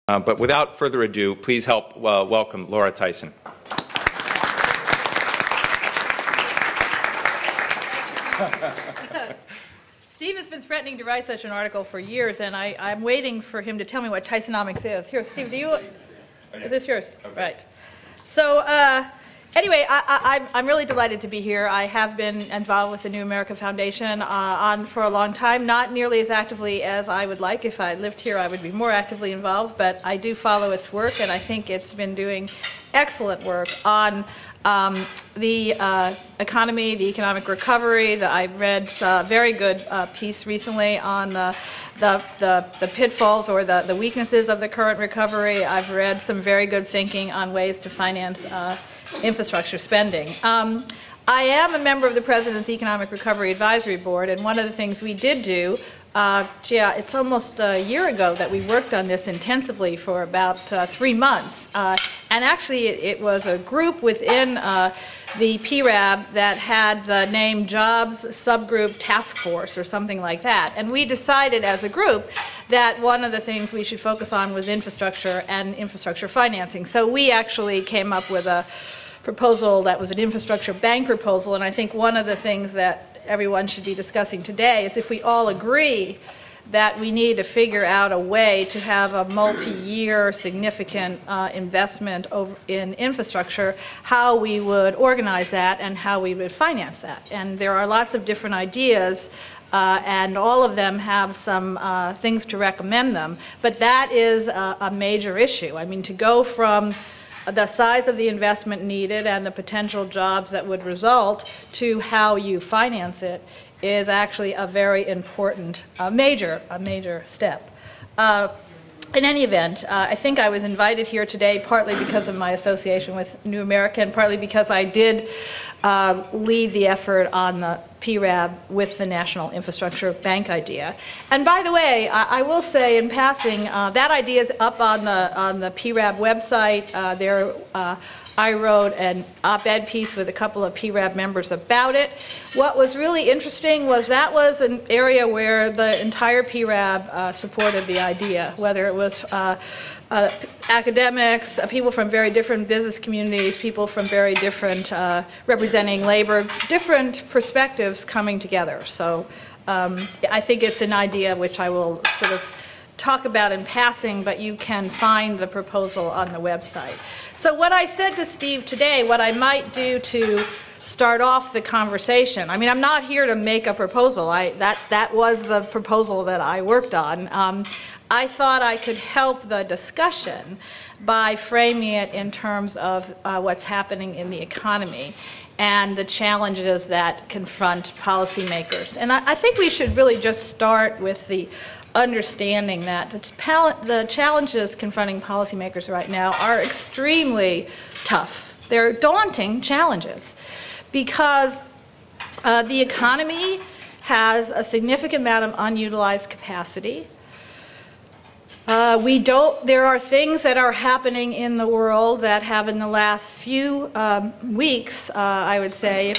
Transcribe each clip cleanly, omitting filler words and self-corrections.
But without further ado, please help welcome Laura Tyson. Steve has been threatening to write such an article for years, and I'm waiting for him to tell me what Tysonomics is. Here, Steve, is this yours? Okay. Right. So anyway, I'm really delighted to be here. I have been involved with the New America Foundation for a long time, not nearly as actively as I would like. If I lived here, I would be more actively involved, but I do follow its work, and I think it's been doing excellent work on the economy, the economic recovery. I read a very good piece recently on the pitfalls or the weaknesses of the current recovery. I've read some very good thinking on ways to finance infrastructure spending. I am a member of the President's Economic Recovery Advisory Board, and one of the things we did do, it's almost a year ago that we worked on this intensively for about 3 months. And actually, it was a group within the PRAB that had the name Jobs Subgroup Task Force or something like that. And we decided as a group that one of the things we should focus on was infrastructure and infrastructure financing. So we actually came up with a proposal that was an infrastructure bank proposal, and I think one of the things that everyone should be discussing today is if we all agree that we need to figure out a way to have a multi-year significant investment in infrastructure, how we would organize that and how we would finance that. And there are lots of different ideas, and all of them have some things to recommend them. But that is a major issue. I mean, to go from the size of the investment needed and the potential jobs that would result to how you finance it is actually a very important, a major step. In any event, I think I was invited here today partly because of my association with New America and partly because I did lead the effort on the PRAB with the National Infrastructure Bank idea. And by the way, I will say in passing, that idea is up on the PRAB website. I wrote an op-ed piece with a couple of PRAB members about it. What was really interesting was that was an area where the entire PRAB supported the idea, whether it was academics, people from very different business communities, people from very different representing labor, different perspectives coming together. So I think it's an idea which I will sort of talk about in passing, but you can find the proposal on the website. So what I said to Steve today, what I might do to start off the conversation, I mean, I'm not here to make a proposal. That was the proposal that I worked on. I thought I could help the discussion by framing it in terms of what's happening in the economy and the challenges that confront policymakers. And I think we should really just start with the understanding that the challenges confronting policymakers right now are extremely tough. They're daunting challenges because the economy has a significant amount of unutilized capacity. There are things that are happening in the world that have in the last few weeks, I would say,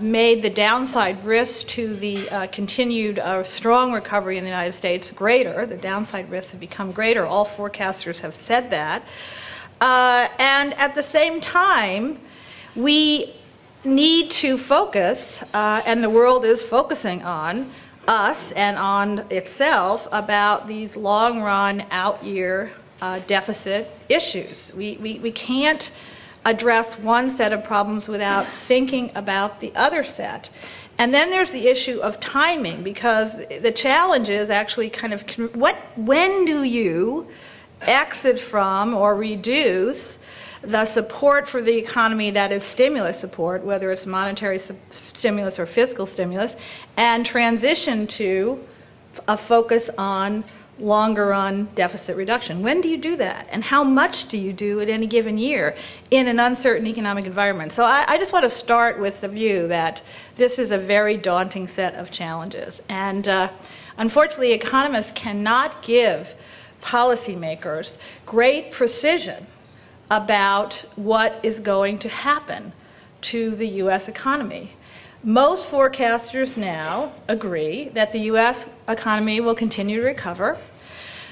made the downside risk to the continued strong recovery in the United States greater. The downside risks have become greater. All forecasters have said that. And at the same time, we need to focus, and the world is focusing on, us and on itself about these long-run, out-year deficit issues. We can't address one set of problems without thinking about the other set. And then there's the issue of timing, because the challenge is actually kind of when do you exit from or reduce the support for the economy that is stimulus support, whether it's monetary stimulus or fiscal stimulus, and transition to a focus on longer-run deficit reduction. When do you do that? And how much do you do at any given year in an uncertain economic environment? So I just want to start with the view that this is a very daunting set of challenges. And unfortunately, economists cannot give policymakers great precision about what is going to happen to the U.S. economy. Most forecasters now agree that the U.S. economy will continue to recover.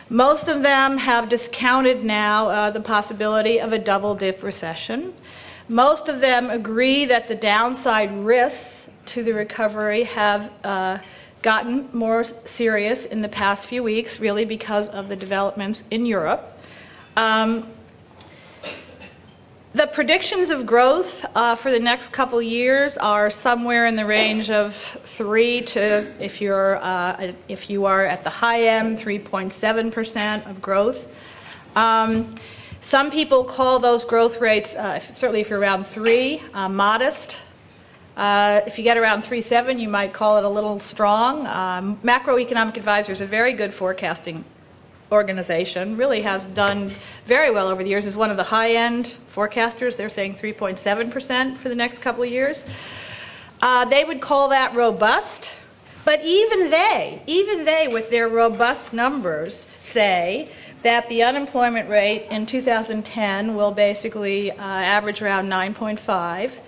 Most of them have discounted now the possibility of a double-dip recession. Most of them agree that the downside risks to the recovery have gotten more serious in the past few weeks, really because of the developments in Europe. The predictions of growth for the next couple years are somewhere in the range of 3 to, if you are at the high end, 3.7% of growth. Some people call those growth rates, certainly if you're around 3, modest. If you get around 3.7, you might call it a little strong. Macroeconomic Advisor is a very good forecasting organization, really has done very well over the years, is one of the high-end forecasters. They're saying 3.7% for the next couple of years. They would call that robust, but even they with their robust numbers say that the unemployment rate in 2010 will basically average around 9.5,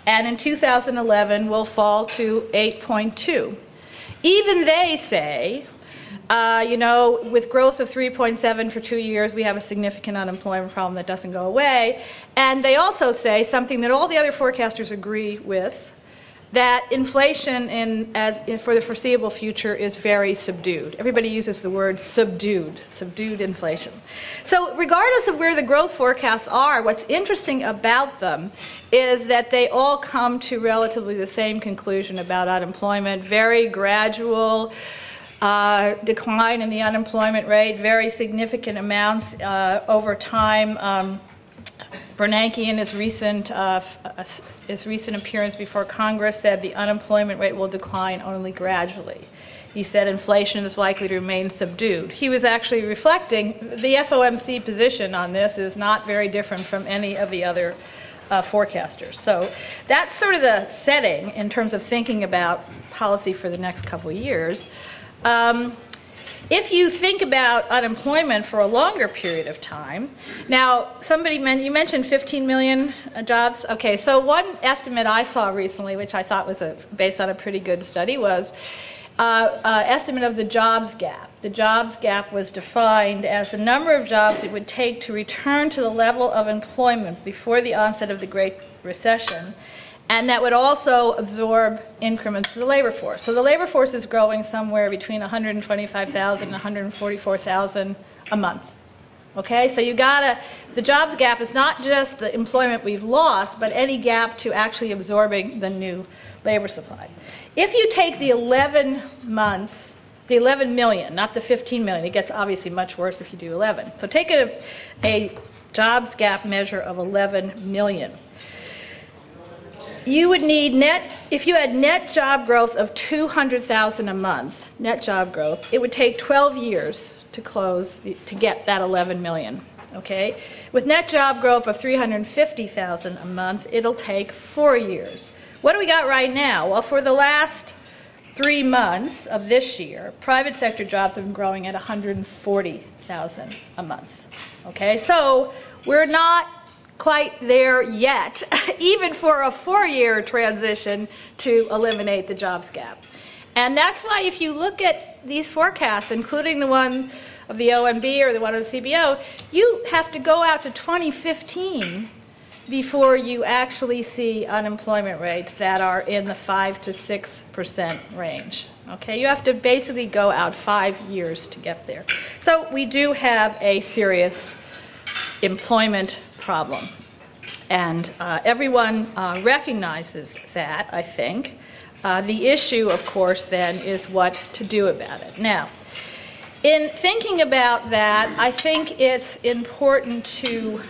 and in 2011 will fall to 8.2. Even they say, with growth of 3.7 for 2 years, we have a significant unemployment problem that doesn't go away. And they also say something that all the other forecasters agree with, that inflation for the foreseeable future is very subdued. Everybody uses the word subdued inflation. So regardless of where the growth forecasts are, what's interesting about them is that they all come to relatively the same conclusion about unemployment, very gradual decline in the unemployment rate, very significant amounts over time. Bernanke, in his recent appearance before Congress, said the unemployment rate will decline only gradually. He said inflation is likely to remain subdued. He was actually reflecting the FOMC position on this is not very different from any of the other forecasters. So that's sort of the setting in terms of thinking about policy for the next couple of years. If you think about unemployment for a longer period of time, now you mentioned 15 million jobs. Okay, so one estimate I saw recently, which I thought was based on a pretty good study, was estimate of the jobs gap. The jobs gap was defined as the number of jobs it would take to return to the level of employment before the onset of the Great Recession, and that would also absorb increments to the labor force. So the labor force is growing somewhere between 125,000 and 144,000 a month. Okay, so the jobs gap is not just the employment we've lost, but any gap to actually absorbing the new labor supply. If you take the 11 months, the 11 million, not the 15 million, it gets obviously much worse if you do 11. So take a jobs gap measure of 11 million. You would need if you had net job growth of 200,000 a month, net job growth, it would take 12 years to get that 11 million, okay? With net job growth of 350,000 a month, it'll take 4 years. What do we got right now? Well, for the last 3 months of this year, private sector jobs have been growing at 140,000 a month, okay? So we're not quite there yet, even for a 4-year transition to eliminate the jobs gap. And that's why if you look at these forecasts, including the one of the OMB or the one of the CBO, you have to go out to 2015 before you actually see unemployment rates that are in the 5 to 6% range. Okay, you have to basically go out 5 years to get there. So we do have a serious employment problem. And everyone recognizes that, I think. The issue, of course, then, is what to do about it. Now, in thinking about that, I think it's important to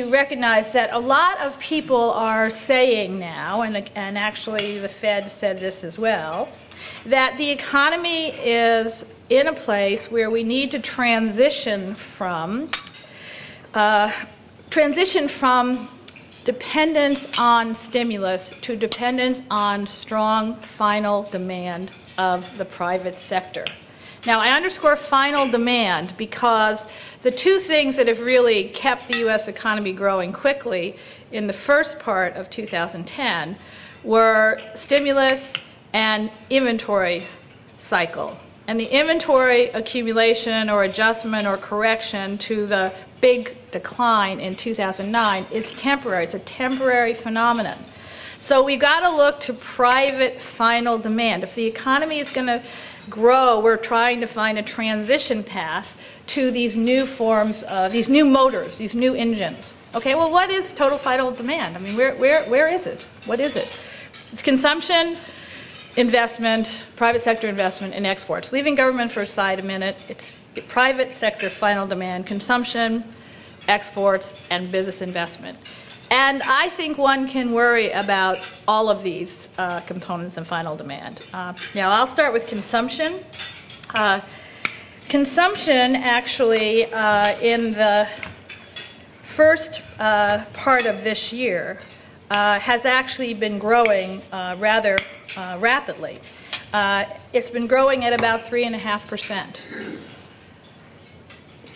recognize that a lot of people are saying now, and actually the Fed said this as well, that the economy is in a place where we need to transition from dependence on stimulus to dependence on strong final demand of the private sector. Now, I underscore final demand because the two things that have really kept the U.S. economy growing quickly in the first part of 2010 were stimulus and inventory cycle And the inventory accumulation or adjustment or correction to the big decline in 2009 is temporary. It's a temporary phenomenon. So we've got to look to private final demand. If the economy is going to grow, we're trying to find a transition path to these new forms, these new motors, these new engines. Okay, well, what is total final demand? I mean, where is it? What is it? It's consumption, investment, private sector investment, and exports. Leaving government for aside a minute, it's private sector final demand, consumption, exports, and business investment. And I think one can worry about all of these components in final demand. Now, I'll start with consumption. Consumption, actually, in the first part of this year, has actually been growing rather rapidly. It's been growing at about 3.5%.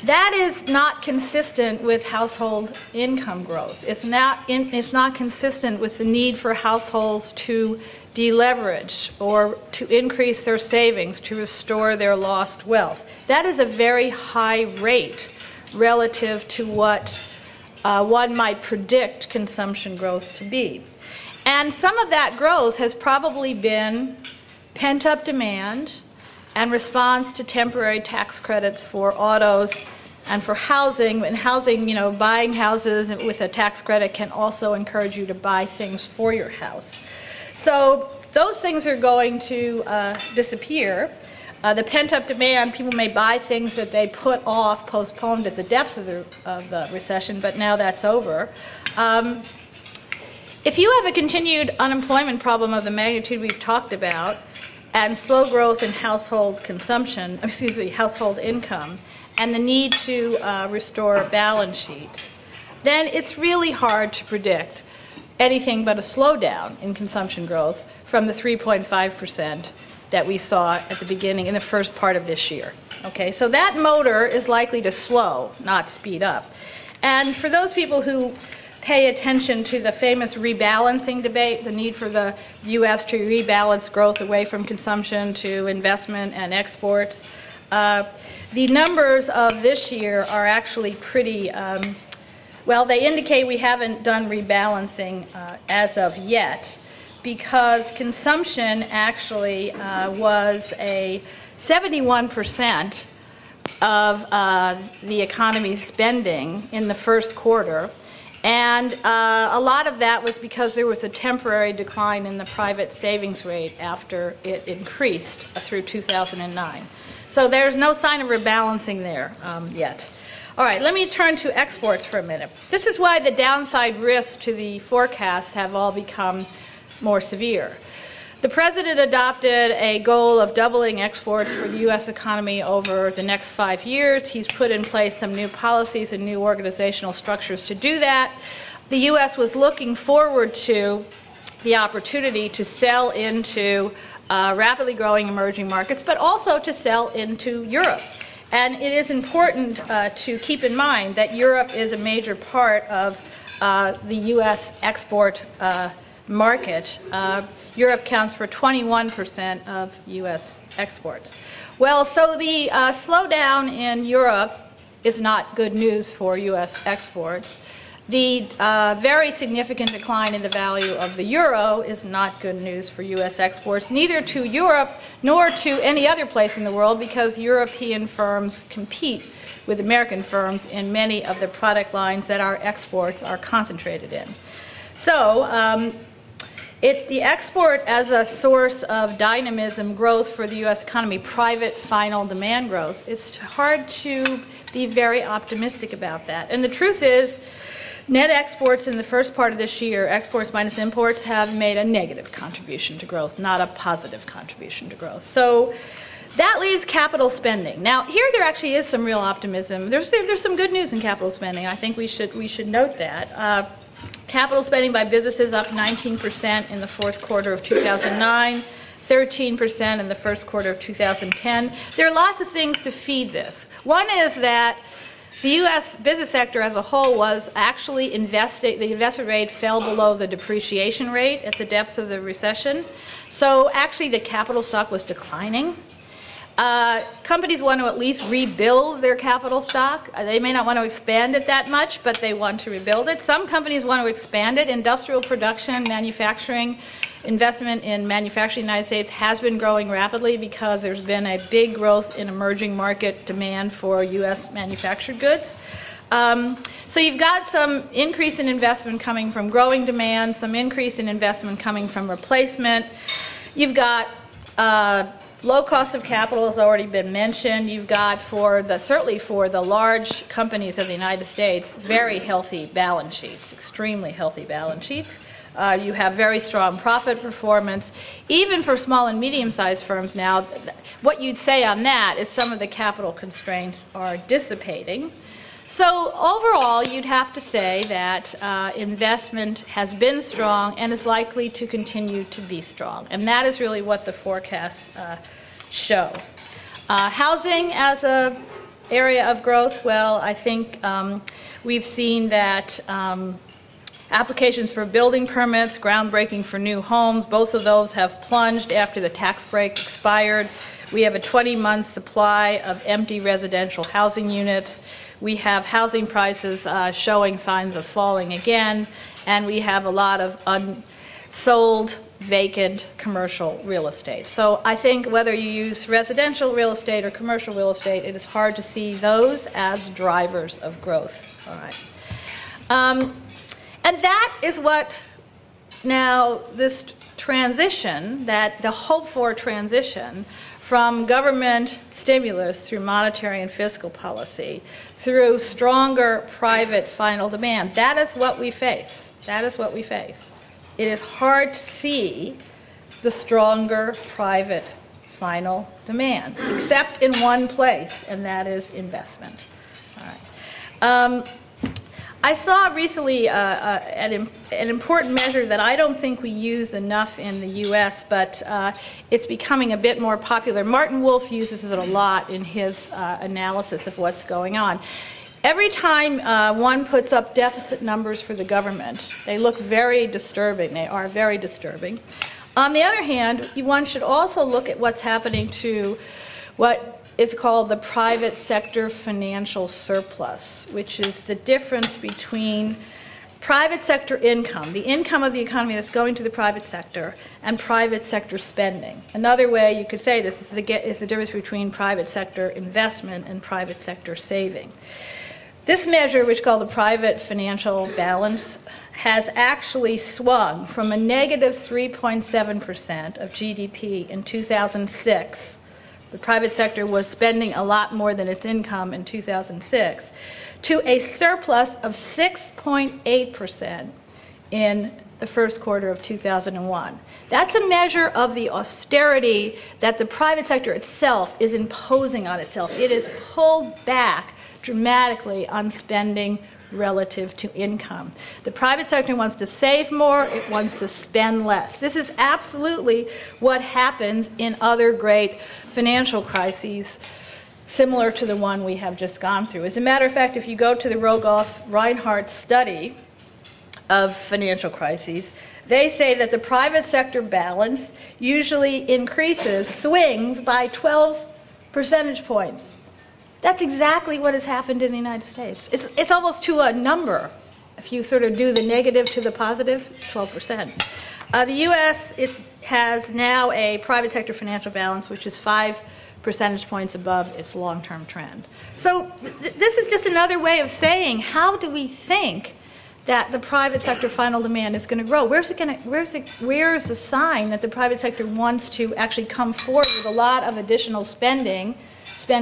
That is not consistent with household income growth. It's not consistent with the need for households to deleverage or to increase their savings, to restore their lost wealth. That is a very high rate relative to what one might predict consumption growth to be. And some of that growth has probably been pent-up demand and response to temporary tax credits for autos and for housing. And housing, you know, buying houses with a tax credit can also encourage you to buy things for your house. So those things are going to disappear. The pent-up demand, people may buy things that they put off, postponed at the depths of the recession, but now that's over. If you have a continued unemployment problem of the magnitude we've talked about, and slow growth in household consumption, household income, and the need to restore balance sheets, then it's really hard to predict anything but a slowdown in consumption growth from the 3.5% that we saw at the beginning in the first part of this year. Okay, so that motor is likely to slow, not speed up. And for those people who pay attention to the famous rebalancing debate, the need for the U.S. to rebalance growth away from consumption to investment and exports, the numbers of this year are actually pretty, well, they indicate we haven't done rebalancing as of yet, because consumption actually was a 71% of the economy's spending in the first quarter. And a lot of that was because there was a temporary decline in the private savings rate after it increased through 2009. So there's no sign of rebalancing there yet. All right, let me turn to exports for a minute. This is why the downside risks to the forecasts have all become more severe. The President adopted a goal of doubling exports for the U.S. economy over the next 5 years. He's put in place some new policies and new organizational structures to do that. The U.S. was looking forward to the opportunity to sell into rapidly growing emerging markets, but also to sell into Europe. And it is important to keep in mind that Europe is a major part of the U.S. export market. Europe counts for 21% of U.S. exports. Well, so the slowdown in Europe is not good news for U.S. exports. The very significant decline in the value of the euro is not good news for U.S. exports, neither to Europe nor to any other place in the world, because European firms compete with American firms in many of the product lines that our exports are concentrated in. So it's the export as a source of dynamism, growth for the U.S. economy, private final demand growth. It's hard to be very optimistic about that. And the truth is, net exports in the first part of this year, exports minus imports, have made a negative contribution to growth, not a positive contribution to growth. So that leaves capital spending. Now, here there actually is some real optimism. There's some good news in capital spending. I think we should note that. Capital spending by businesses up 19% in the fourth quarter of 2009, 13% in the first quarter of 2010. There are lots of things to feed this. One is that the U.S. business sector as a whole was actually investing. The investment rate fell below the depreciation rate at the depths of the recession. So actually the capital stock was declining. Companies want to at least rebuild their capital stock. They may not want to expand it that much, but they want to rebuild it. Some companies want to expand it. Industrial production, manufacturing, investment in manufacturing in the United States has been growing rapidly because there's been a big growth in emerging market demand for U.S. manufactured goods. So you've got some increase in investment coming from growing demand, some increase in investment coming from replacement. You've got low cost of capital has already been mentioned. You've got, certainly for the large companies of the United States, very healthy balance sheets, extremely healthy balance sheets. You have very strong profit performance. Even for small and medium-sized firms now, what you'd say on that is some of the capital constraints are dissipating. So overall, you'd have to say that investment has been strong and is likely to continue to be strong. And that is really what the forecasts show. Housing as an area of growth, well, I think we've seen that applications for building permits, groundbreaking for new homes, both of those have plunged after the tax break expired. We have a 20-month supply of empty residential housing units. We have housing prices showing signs of falling again, and we have a lot of unsold, vacant commercial real estate. So I think whether you use residential real estate or commercial real estate, it is hard to see those as drivers of growth. All right. And that is what now this transition, that the hope-for transition from government stimulus through monetary and fiscal policy through stronger private final demand, that is what we face. That is what we face. It is hard to see the stronger private final demand, except in one place, and that is investment. All right. I saw recently an important measure that I don't think we use enough in the U.S., but it's becoming a bit more popular. Martin Wolf uses it a lot in his analysis of what's going on. Every time one puts up deficit numbers for the government, they look very disturbing. They are very disturbing. On the other hand, one should also look at what's happening to what is called the private sector financial surplus, which is the difference between private sector income, the income of the economy that's going to the private sector, and private sector spending. Another way you could say this is the difference between private sector investment and private sector saving. This measure, which is called the private financial balance, has actually swung from a negative 3.7% of GDP in 2006. The private sector was spending a lot more than its income in 2006, to a surplus of 6.8% in the first quarter of 2001. That's a measure of the austerity that the private sector itself is imposing on itself. It is pulled back dramatically on spending relative to income. The private sector wants to save more, it wants to spend less. This is absolutely what happens in other great financial crises similar to the one we have just gone through. As a matter of fact, if you go to the Rogoff-Reinhardt study of financial crises, they say that the private sector balance usually swings by 12 percentage points. That's exactly what has happened in the United States. It's almost to a number. If you sort of do the negative to the positive, 12%. The U.S., it has now a private sector financial balance which is 5 percentage points above its long-term trend. So this is just another way of saying, how do we think that the private sector final demand is going to grow? Where's the sign that the private sector wants to actually come forward with a lot of additional spend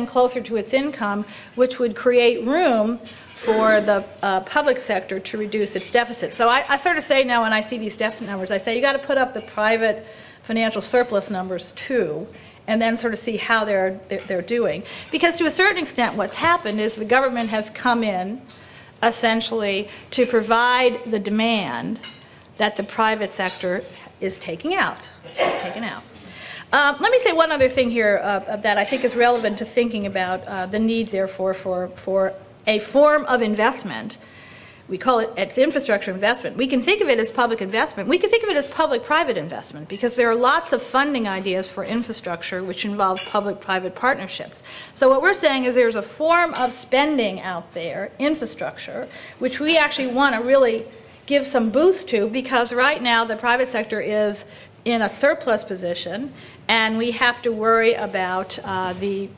closer to its income, which would create room for the public sector to reduce its deficit? So I sort of say now when I see these deficit numbers, I say you got to put up the private financial surplus numbers too, and then sort of see how they're doing. Because to a certain extent what's happened is the government has come in essentially to provide the demand that the private sector is taking out. Let me say one other thing here that I think is relevant to thinking about the need, therefore, for a form of investment We call it, it's infrastructure investment. We can think of it as public investment. We can think of it as public-private investment because there are lots of funding ideas for infrastructure which involve public-private partnerships. So what we're saying is there's a form of spending out there, infrastructure, which we actually want to really give some boost to because right now the private sector is in a surplus position and we have to worry about the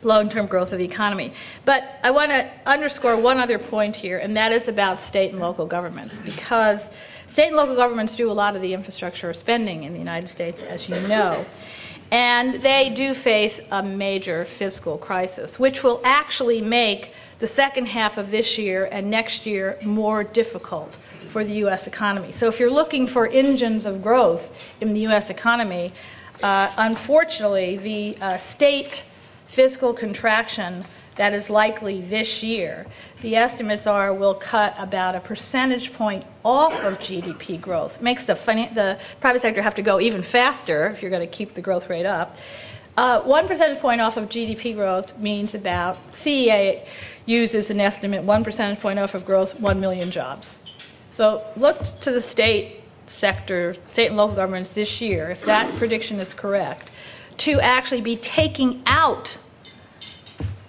long-term growth of the economy. But I want to underscore one other point here, and that is about state and local governments, because state and local governments do a lot of the infrastructure spending in the United States, as you know. And they do face a major fiscal crisis, which will actually make the second half of this year and next year more difficult for the U.S. economy. So if you're looking for engines of growth in the U.S. economy, unfortunately, the state fiscal contraction that is likely this year, the estimates are will cut about a percentage point off of GDP growth. It makes the private sector have to go even faster if you're going to keep the growth rate up. 1 percentage point off of GDP growth means about, CEA uses an estimate, 1 percentage point off of growth, 1 million jobs. So look to the state sector, state and local governments this year, if that prediction is correct, to actually be taking out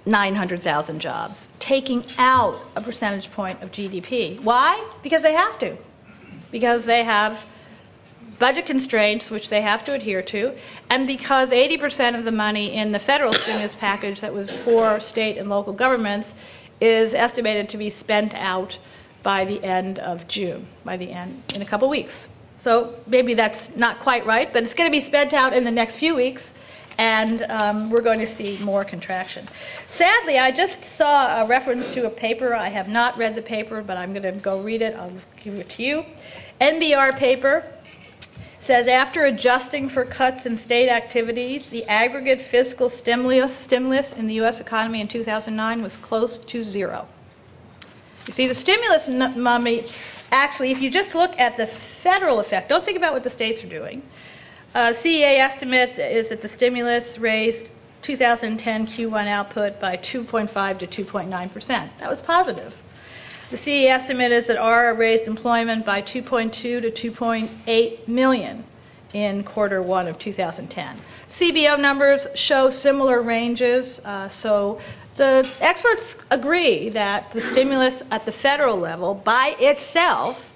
900,000 jobs, taking out a percentage point of GDP. Why? Because they have to. Because they have budget constraints, which they have to adhere to, and because 80% of the money in the federal stimulus package that was for state and local governments is estimated to be spent out by the end of June, in a couple weeks. So maybe that's not quite right, but it's going to be spent out in the next few weeks, and we're going to see more contraction. Sadly, I just saw a reference to a paper. I have not read the paper, but I'm going to go read it. I'll give it to you. NBR paper says, after adjusting for cuts in state activities, the aggregate fiscal stimulus in the U.S. economy in 2009 was close to zero. You see, the stimulus money, actually, if you just look at the federal effect, don't think about what the states are doing. CEA estimate is that the stimulus raised 2010 Q1 output by 2.5 to 2.9%. That was positive. The CEA estimate is that R raised employment by 2.2 to 2.8 million in quarter one of 2010. CBO numbers show similar ranges, so the experts agree that the stimulus at the federal level by itself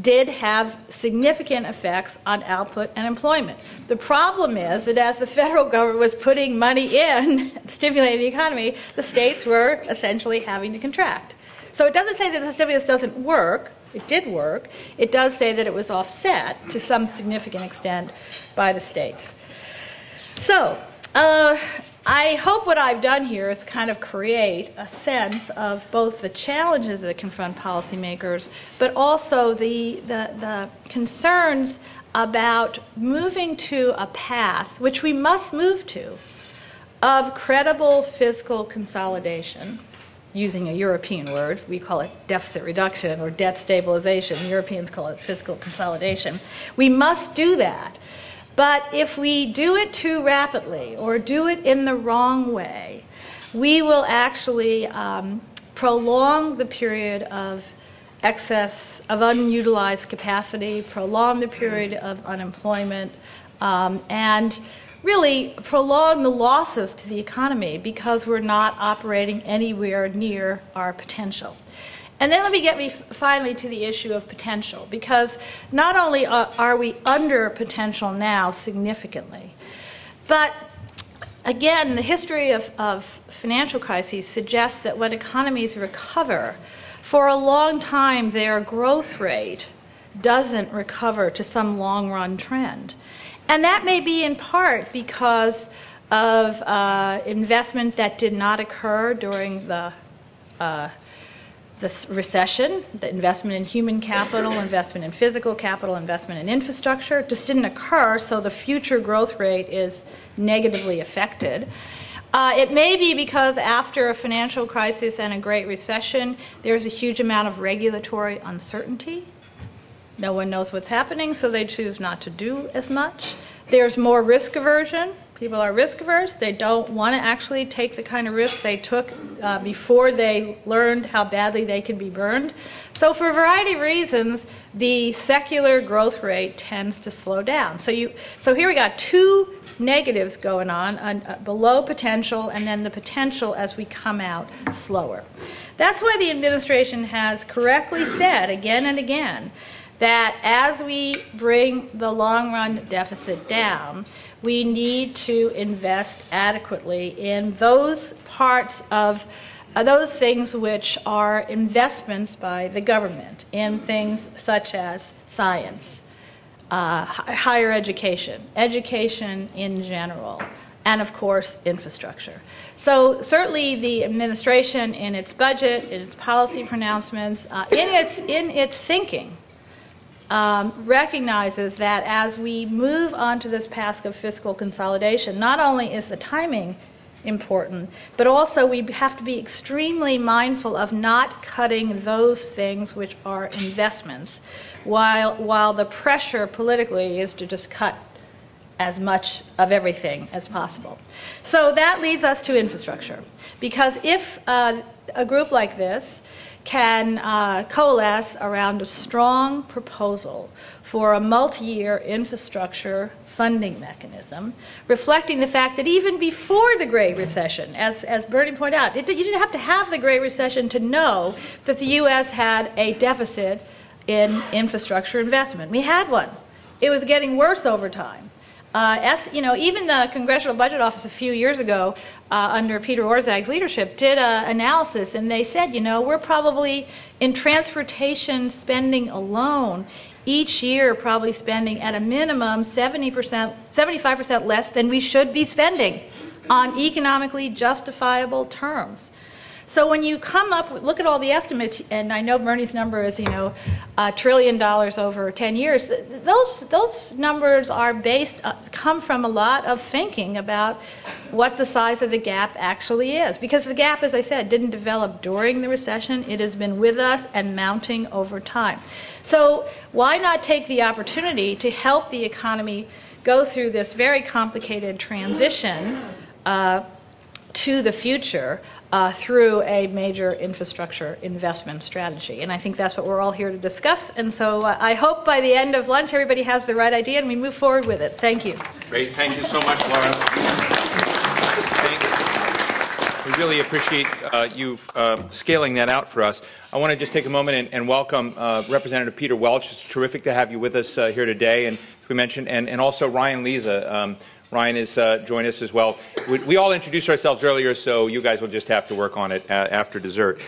did have significant effects on output and employment. The problem is that as the federal government was putting money in, stimulating the economy, the states were essentially having to contract. So it doesn't say that the stimulus doesn't work. It did work. It does say that it was offset to some significant extent by the states. So I hope what I've done here is kind of create a sense of both the challenges that confront policymakers, but also the concerns about moving to a path, which we must move to, of credible fiscal consolidation. Using a European word, we call it deficit reduction or debt stabilization. The Europeans call it fiscal consolidation. We must do that. But if we do it too rapidly or do it in the wrong way, we will actually prolong the period of excess, of unutilized capacity, prolong the period of unemployment, and really prolong the losses to the economy because we're not operating anywhere near our potential. And then let me get finally to the issue of potential, because not only are we under potential now significantly, but again, the history of financial crises suggests that when economies recover, for a long time their growth rate doesn't recover to some long-run trend. And that may be in part because of investment that did not occur during the recession, the investment in human capital, investment in physical capital, investment in infrastructure just didn't occur, so the future growth rate is negatively affected. It may be because after a financial crisis and a Great Recession, there's a huge amount of regulatory uncertainty. No one knows what's happening, so they choose not to do as much. There's more risk aversion. People are risk averse. They don't want to actually take the kind of risks they took before they learned how badly they could be burned. So for a variety of reasons, the secular growth rate tends to slow down. So here we got two negatives going on, below potential and then the potential as we come out slower. That's why the administration has correctly said again and again that as we bring the long-run deficit down, we need to invest adequately in those parts of those things which are investments by the government, in things such as science, higher education, education in general, and of course infrastructure. So certainly the administration in its budget, in its policy pronouncements, in its thinking, recognizes that as we move onto this path of fiscal consolidation, not only is the timing important, but also we have to be extremely mindful of not cutting those things which are investments, while the pressure politically is to just cut as much of everything as possible. So that leads us to infrastructure, because if a group like this can coalesce around a strong proposal for a multi-year infrastructure funding mechanism, reflecting the fact that even before the Great Recession, as Bernie pointed out, you didn't have to have the Great Recession to know that the U.S. had a deficit in infrastructure investment. We had one. It was getting worse over time. Even the Congressional Budget Office a few years ago, under Peter Orszag's leadership, did an analysis, and they said, we're probably in transportation spending alone each year probably spending at a minimum 75% less than we should be spending on economically justifiable terms. So when you come up, look at all the estimates, and I know Bernie's number is, $1 trillion over 10 years. Those numbers are come from a lot of thinking about what the size of the gap actually is. Because the gap, as I said, didn't develop during the recession. It has been with us and mounting over time. So why not take the opportunity to help the economy go through this very complicated transition to the future through a major infrastructure investment strategy. And I think that's what we're all here to discuss. And so I hope by the end of lunch everybody has the right idea and we move forward with it. Thank you. Great. Thank you so much, Laura. We really appreciate you scaling that out for us. I want to just take a moment and welcome Representative Peter Welch. It's terrific to have you with us here today, and as we mentioned, and also Ryan Leza. Ryan has joined us as well. We all introduced ourselves earlier, so you guys will just have to work on it after dessert.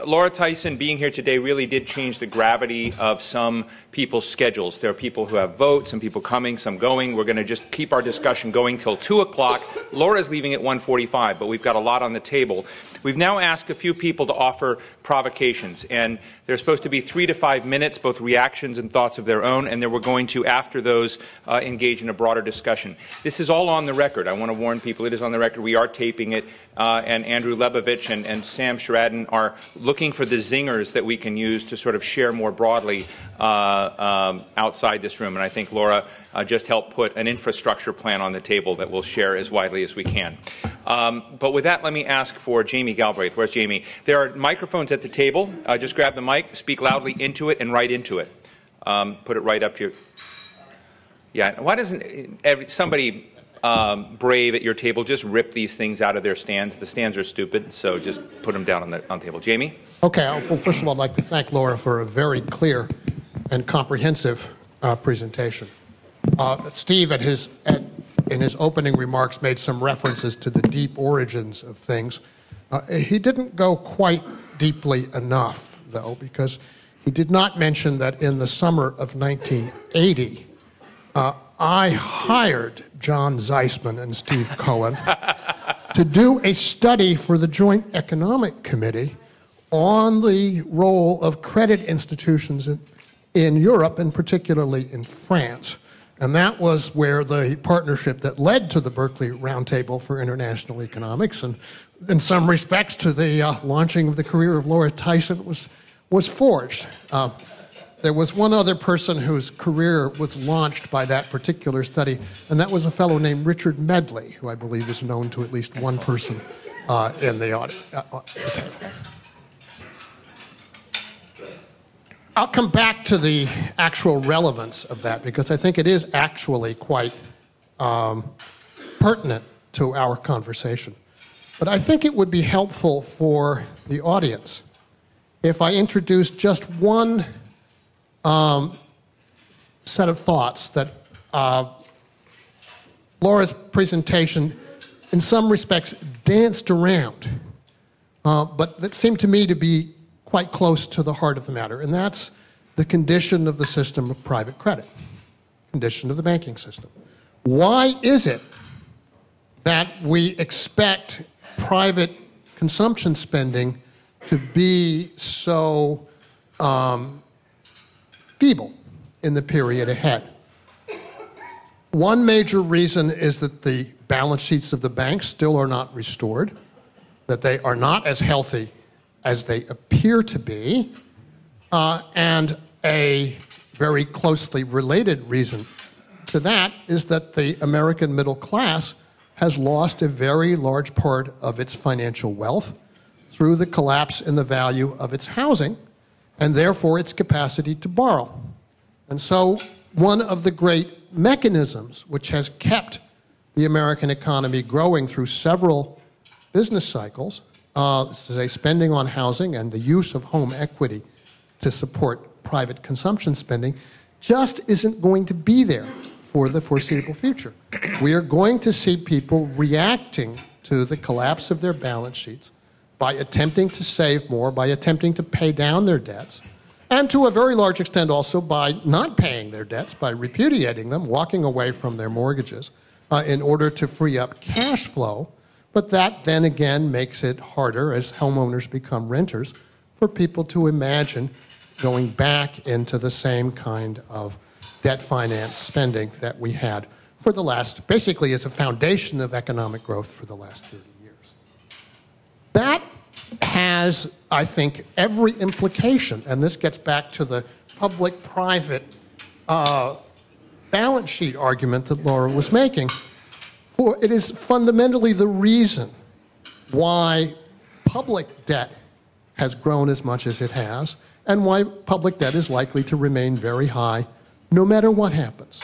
Laura Tyson being here today really did change the gravity of some people's schedules. There are people who have votes, some people coming, some going. We're going to just keep our discussion going till 2 o'clock. Laura's leaving at 1:45, but we've got a lot on the table. We've now asked a few people to offer provocations, and they're supposed to be 3 to 5 minutes, both reactions and thoughts of their own, and then we're going to, after those, engage in a broader discussion. This is all on the record. I want to warn people it is on the record. We are taping it, and Andrew Lebovich and Sam Sheridan are looking for the zingers that we can use to sort of share more broadly outside this room. And I think Laura just helped put an infrastructure plan on the table that we'll share as widely as we can. But with that, let me ask for Jamie Galbraith. Where's Jamie? There are microphones at the table. Just grab the mic, speak loudly into it, and right into it. Put it right up to your... Yeah, why doesn't somebody brave at your table just rip these things out of their stands? The stands are stupid, so just put them down on the table. Jamie? Okay, well, first of all, I'd like to thank Laura for a very clear and comprehensive presentation. Steve, in his opening remarks, made some references to the deep origins of things. He didn't go quite deeply enough, though, because he did not mention that in the summer of 1980, I hired John Zeisman and Steve Cohen to do a study for the Joint Economic Committee on the role of credit institutions in Europe, and particularly in France. And that was where the partnership that led to the Berkeley Roundtable for International Economics, and in some respects to the launching of the career of Laura Tyson, was forged. There was one other person whose career was launched by that particular study, and that was a fellow named Richard Medley, who I believe is known to at least one person in the audience. I'll come back to the actual relevance of that, because I think it is actually quite pertinent to our conversation. But I think it would be helpful for the audience if I introduced just one set of thoughts that Laura's presentation, in some respects, danced around, but that seemed to me to be quite close to the heart of the matter, and that's the condition of the system of private credit, condition of the banking system. Why is it that we expect private consumption spending to be so feeble in the period ahead? One major reason is that the balance sheets of the banks still are not restored, that they are not as healthy as they appear to be, and a very closely related reason to that is that the American middle class has lost a very large part of its financial wealth through the collapse in the value of its housing, and therefore its capacity to borrow. And so one of the great mechanisms which has kept the American economy growing through several business cycles, say spending on housing and the use of home equity to support private consumption spending, just isn't going to be there for the foreseeable future. We are going to see people reacting to the collapse of their balance sheets by attempting to save more, by attempting to pay down their debts, and to a very large extent also by not paying their debts, by repudiating them, walking away from their mortgages in order to free up cash flow. But that then again makes it harder, as homeowners become renters, for people to imagine going back into the same kind of debt finance spending that we had for the last, basically as a foundation of economic growth for the last 30 years. That has, I think, every implication, and this gets back to the public-private balance sheet argument that Laura was making. For it is fundamentally the reason why public debt has grown as much as it has, and why public debt is likely to remain very high no matter what happens.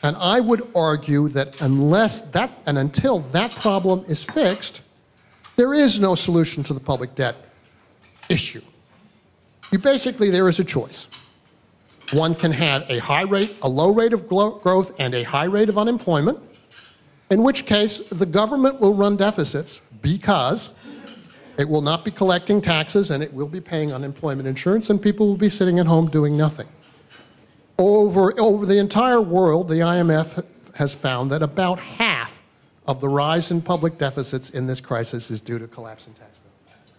And I would argue that unless that, and until that problem is fixed, there is no solution to the public debt issue. There is a choice. One can have a low rate of growth and a high rate of unemployment, in which case the government will run deficits because it will not be collecting taxes and it will be paying unemployment insurance, and people will be sitting at home doing nothing. Over the entire world, the IMF has found that about half of the rise in public deficits in this crisis is due to collapse in tax bill.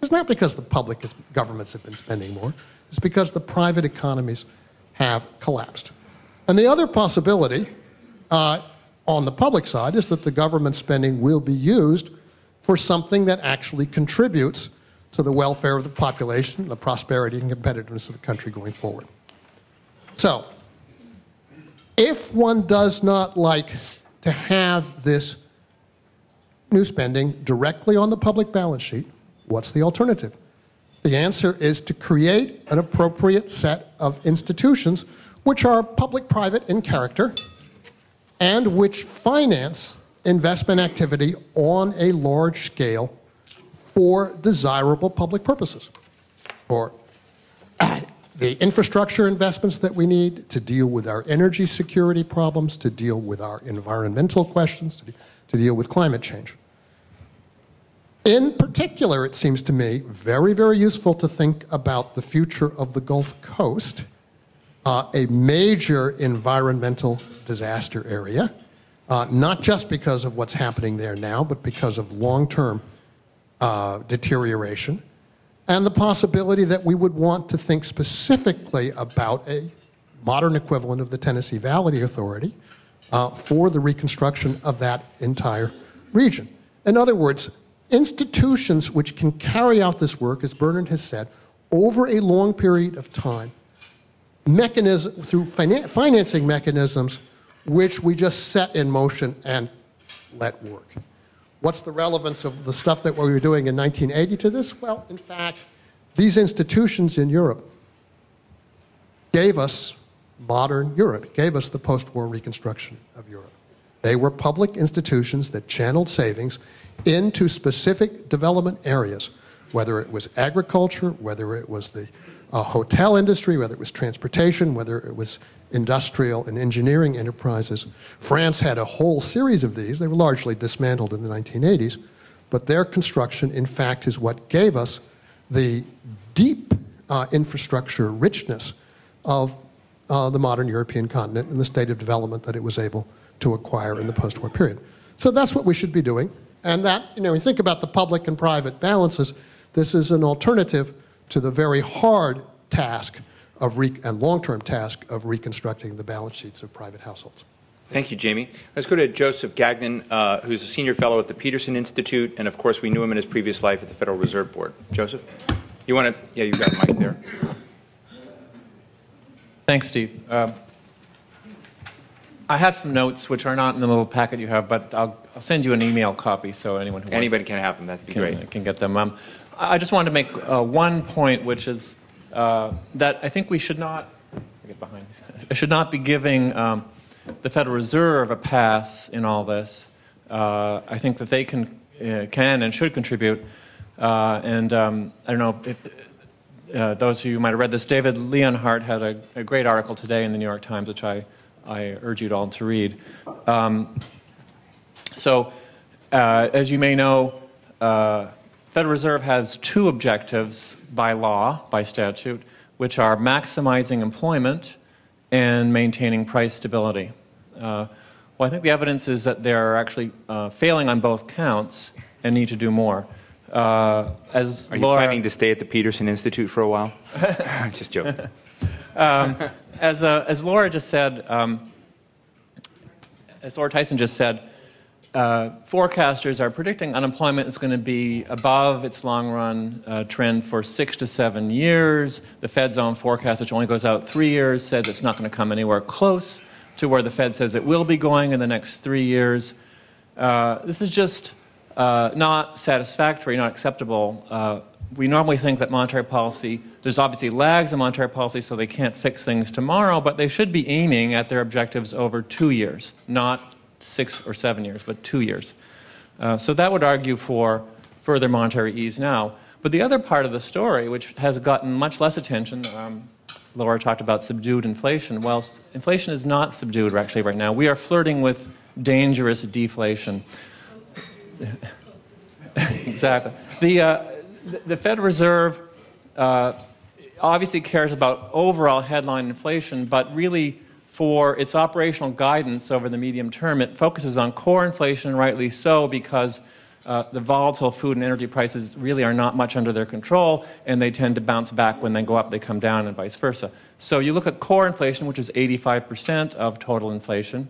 It's not because the governments have been spending more. It's because the private economies have collapsed. And the other possibility on the public side is that the government spending will be used for something that actually contributes to the welfare of the population, the prosperity and competitiveness of the country going forward. So, if one does not like to have this new spending directly on the public balance sheet, what's the alternative? The answer is to create an appropriate set of institutions which are public-private in character and which finance investment activity on a large scale for desirable public purposes, for the infrastructure investments that we need to deal with our energy security problems, to deal with our environmental questions, to deal with climate change. In particular, it seems to me very, very useful to think about the future of the Gulf Coast, a major environmental disaster area, not just because of what's happening there now, but because of long-term deterioration, and the possibility that we would want to think specifically about a modern equivalent of the Tennessee Valley Authority for the reconstruction of that entire region. In other words, institutions which can carry out this work, as Bernard has said, over a long period of time, through financing mechanisms which we just set in motion and let work. What's the relevance of the stuff that we were doing in 1980 to this? Well, in fact, these institutions in Europe gave us modern Europe, gave us the post-war reconstruction of Europe. They were public institutions that channeled savings into specific development areas, whether it was agriculture, whether it was the hotel industry, whether it was transportation, whether it was industrial and engineering enterprises. France had a whole series of these. They were largely dismantled in the 1980s, but their construction, in fact, is what gave us the deep infrastructure richness of the modern European continent and the state of development that it was able to acquire in the post-war period. So that's what we should be doing. And that, you think about the public and private balances, this is an alternative to the very hard task and long-term task of reconstructing the balance sheets of private households. Thank you, Jamie. Let's go to Joseph Gagnon, who's a senior fellow at the Peterson Institute, and of course we knew him in his previous life at the Federal Reserve Board. Joseph, you want to? Yeah, you've got a mic there. Thanks, Steve. I have some notes which are not in the little packet you have, but I'll send you an email copy so anyone who Anybody can have them. That'd be great. Can get them. I just wanted to make one point, which is that I think we should not. Get behind. I should not be giving the Federal Reserve a pass in all this. I think that they can and should contribute. I don't know if those of you who might have read this. David Leonhardt had a great article today in the New York Times, which I urge you all to read. As you may know, Federal Reserve has two objectives by law, by statute, which are maximizing employment and maintaining price stability. Well, I think the evidence is that they're actually failing on both counts and need to do more. Are you planning to stay at the Peterson Institute for a while? I'm just joking. As Laura just said, as Laura Tyson just said, forecasters are predicting unemployment is going to be above its long-run trend for 6 to 7 years. The Fed's own forecast, which only goes out 3 years, says it's not going to come anywhere close to where the Fed says it will be going in the next 3 years. This is just not satisfactory, not acceptable. We normally think that monetary policy, there's obviously lags in monetary policy, so they can't fix things tomorrow, but they should be aiming at their objectives over 2 years, not 6 or 7 years, but 2 years. So that would argue for further monetary ease now. But the other part of the story, which has gotten much less attention, Laura talked about subdued inflation. Well, inflation is not subdued actually right now. We are flirting with dangerous deflation. Exactly. The Federal Reserve obviously cares about overall headline inflation, but really for its operational guidance over the medium term, it focuses on core inflation, rightly so, because the volatile food and energy prices really are not much under their control, and they tend to bounce back when they go up, they come down, and vice versa. So you look at core inflation, which is 85% of total inflation.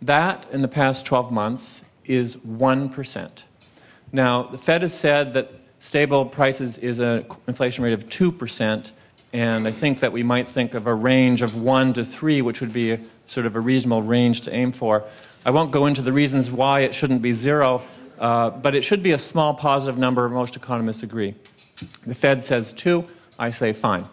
That, in the past 12 months, is 1%. Now, the Fed has said that stable prices is an inflation rate of 2%, and I think that we might think of a range of 1 to 3, which would be sort of a reasonable range to aim for. I won't go into the reasons why it shouldn't be 0, but it should be a small positive number. Most economists agree. The Fed says 2. I say fine.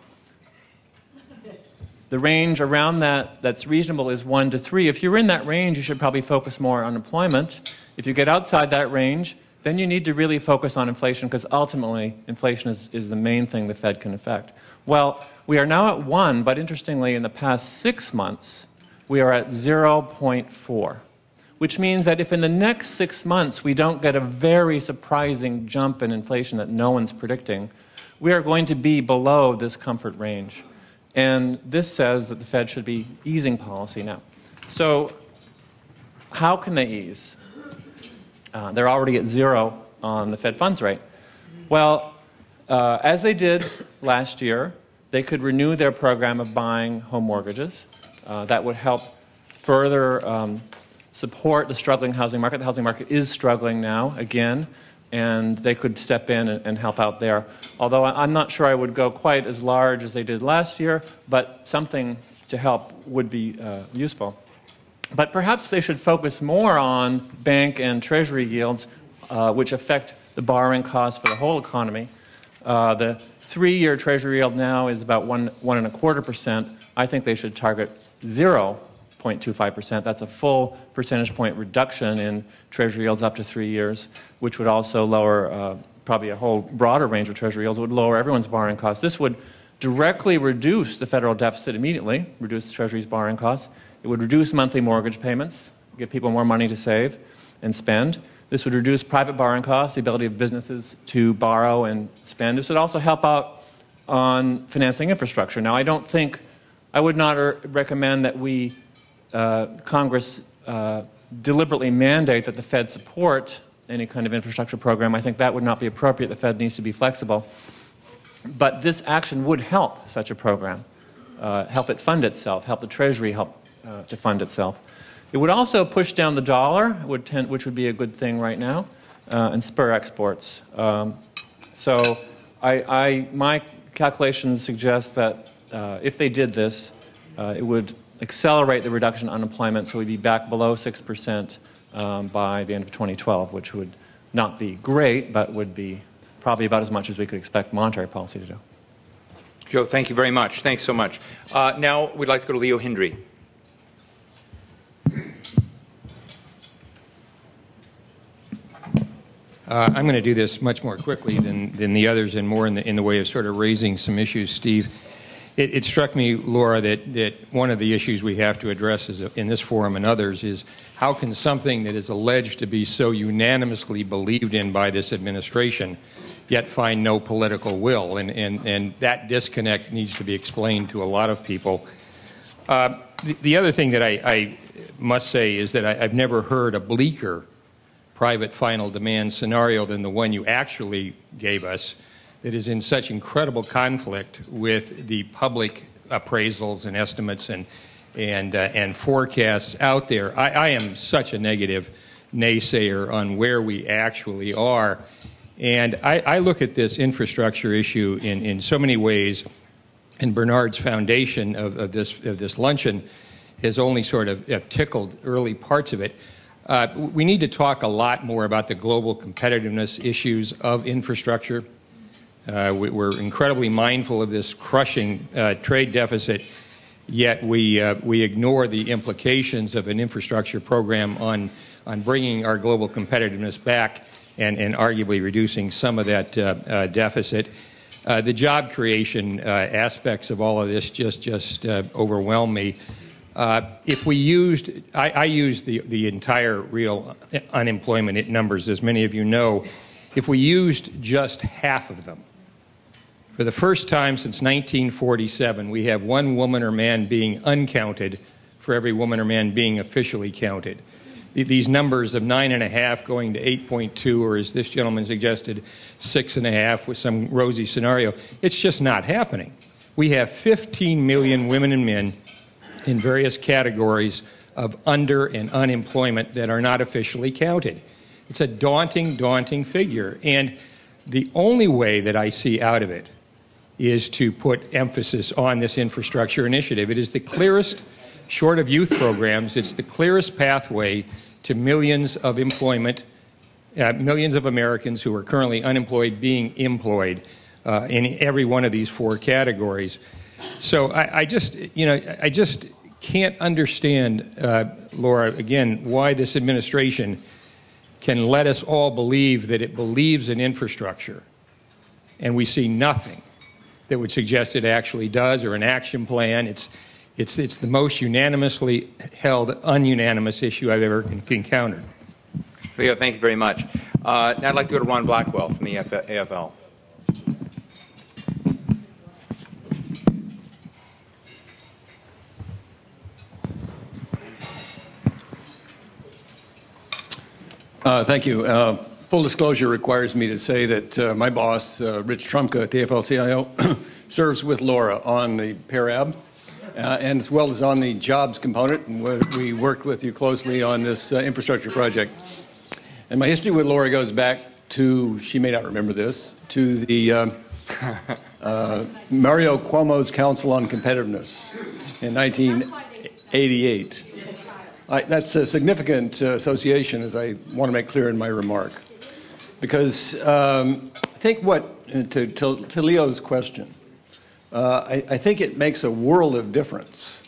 The range around that's reasonable is 1 to 3. If you're in that range, you should probably focus more on employment. If you get outside that range, then you need to really focus on inflation, because ultimately inflation is the main thing the Fed can affect. Well, we are now at 1, but interestingly, in the past 6 months, we are at 0.4, which means that if in the next 6 months we don't get a very surprising jump in inflation that no one's predicting, we are going to be below this comfort range. And this says that the Fed should be easing policy now. So how can they ease? They're already at 0 on the Fed funds rate. Well, as they did last year, they could renew their program of buying home mortgages. That would help further support the struggling housing market. The housing market is struggling now, again. and they could step in and help out there. Although I'm not sure I would go quite as large as they did last year, but something to help would be useful. But perhaps they should focus more on bank and treasury yields, which affect the borrowing costs for the whole economy. The 3-year treasury yield now is about 1.25%. I think they should target 0.25%. That's a full percentage point reduction in treasury yields up to 3 years, which would also lower probably a whole broader range of treasury yields. It would lower everyone's borrowing costs. This would directly reduce the federal deficit immediately, reduce the Treasury's borrowing costs. It would reduce monthly mortgage payments, give people more money to save and spend. This would reduce private borrowing costs, the ability of businesses to borrow and spend. This would also help out on financing infrastructure. Now, I would not recommend that we, Congress, deliberately mandate that the Fed support any kind of infrastructure program. I think that would not be appropriate. The Fed needs to be flexible. But this action would help such a program, help it fund itself, help the Treasury help to fund itself. It would also push down the dollar, which would be a good thing right now, and spur exports. So my calculations suggest that if they did this, it would accelerate the reduction in unemployment, so we'd be back below 6% by the end of 2012, which would not be great, but would be probably about as much as we could expect monetary policy to do. Joe, thank you very much. Thanks so much. Now we'd like to go to Leo Hindry. I'm going to do this much more quickly than the others, and more in the way of sort of raising some issues, Steve. It struck me, Laura, that one of the issues we have to address in this forum and others is how can something that is alleged to be so unanimously believed in by this administration yet find no political will? And that disconnect needs to be explained to a lot of people. The other thing that I must say is that I've never heard a bleaker private final demand scenario than the one you actually gave us, that is in such incredible conflict with the public appraisals and estimates and forecasts out there. I am such a negative naysayer on where we actually are. And I look at this infrastructure issue in so many ways, and Bernard's foundation of this luncheon has only sort of tickled early parts of it. We need to talk a lot more about the global competitiveness issues of infrastructure. We're incredibly mindful of this crushing trade deficit, yet we ignore the implications of an infrastructure program on bringing our global competitiveness back and arguably reducing some of that deficit. The job creation aspects of all of this just overwhelm me. If we used, I used the entire real unemployment numbers, as many of you know. If we used just half of them, for the first time since 1947, we have one woman or man being uncounted for every woman or man being officially counted. These numbers of 9.5 going to 8.2, or as this gentleman suggested, 6.5 with some rosy scenario, it's just not happening. We have 15 million women and men in various categories of under and unemployment that are not officially counted. It's a daunting, daunting figure. And the only way that I see out of it is to put emphasis on this infrastructure initiative. It is the clearest, short of youth programs, it's the clearest pathway to millions of employment, millions of Americans who are currently unemployed being employed in every one of these four categories. So I just can't understand, Laura, again, why this administration can let us all believe that it believes in infrastructure, and we see nothing that would suggest it actually does, or an action plan. It's the most unanimously held ununanimous issue I've ever encountered. Leo, thank you very much. Now I'd like to go to Ron Blackwell from the AFL. Thank you. Full disclosure requires me to say that my boss, Rich Trumka at the AFL-CIO, serves with Laura on the PARAB, and as well as on the jobs component. And we worked with you closely on this infrastructure project. And my history with Laura goes back to, she may not remember this, to the Mario Cuomo's Council on Competitiveness in 1988. That's a significant association, as I want to make clear in my remark. Because I think to Leo's question, I think it makes a world of difference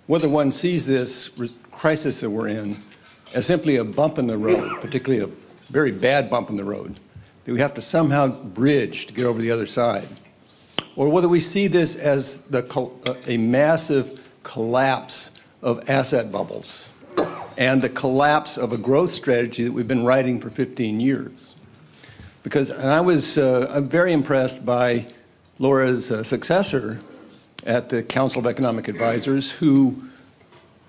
whether one sees this crisis that we're in as simply a bump in the road, particularly a very bad bump in the road, that we have to somehow bridge to get over the other side, or whether we see this as a massive collapse of asset bubbles and the collapse of a growth strategy that we've been writing for 15 years. Because, and I'm very impressed by Laura's successor at the Council of Economic Advisors, who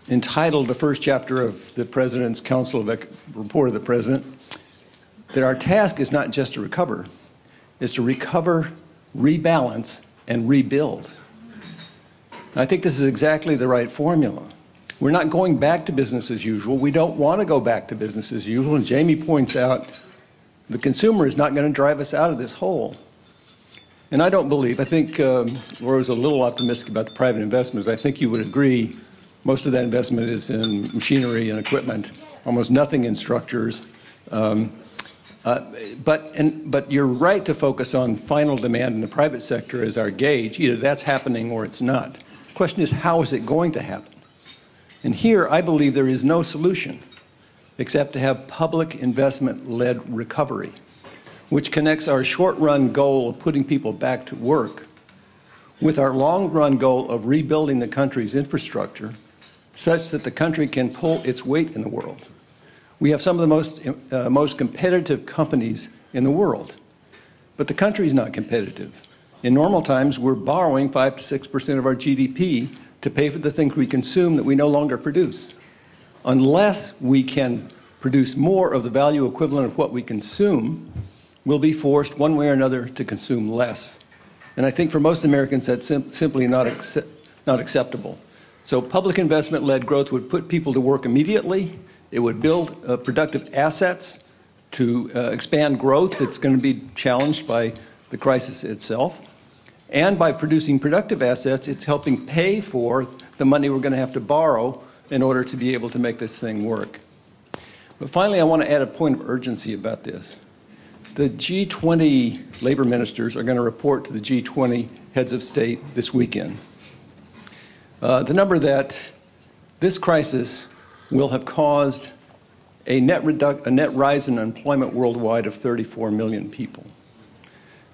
entitled the first chapter of the President's report of the President that our task is not just to recover, it's to recover, rebalance, and rebuild. And I think this is exactly the right formula. We're not going back to business as usual. We don't want to go back to business as usual. And Jamie points out the consumer is not going to drive us out of this hole. And I don't believe, I think Laura was a little optimistic about the private investments. I think you would agree most of that investment is in machinery and equipment, almost nothing in structures. But you're right to focus on final demand in the private sector as our gauge. Either that's happening or it's not. The question is, how is it going to happen? And here, I believe there is no solution except to have public investment-led recovery, which connects our short-run goal of putting people back to work with our long-run goal of rebuilding the country's infrastructure such that the country can pull its weight in the world. We have some of the most competitive companies in the world, but the country is not competitive. In normal times, we're borrowing 5 to 6% of our GDP to pay for the things we consume that we no longer produce. Unless we can produce more of the value equivalent of what we consume, we'll be forced one way or another to consume less. And I think for most Americans that's simply not acceptable. So public investment-led growth would put people to work immediately. It would build productive assets to expand growth that's going to be challenged by the crisis itself. And by producing productive assets, it's helping pay for the money we're going to have to borrow in order to be able to make this thing work. But finally, I want to add a point of urgency about this. The G20 labor ministers are going to report to the G20 heads of state this weekend. The number that this crisis will have caused a net rise in unemployment worldwide of 34 million people.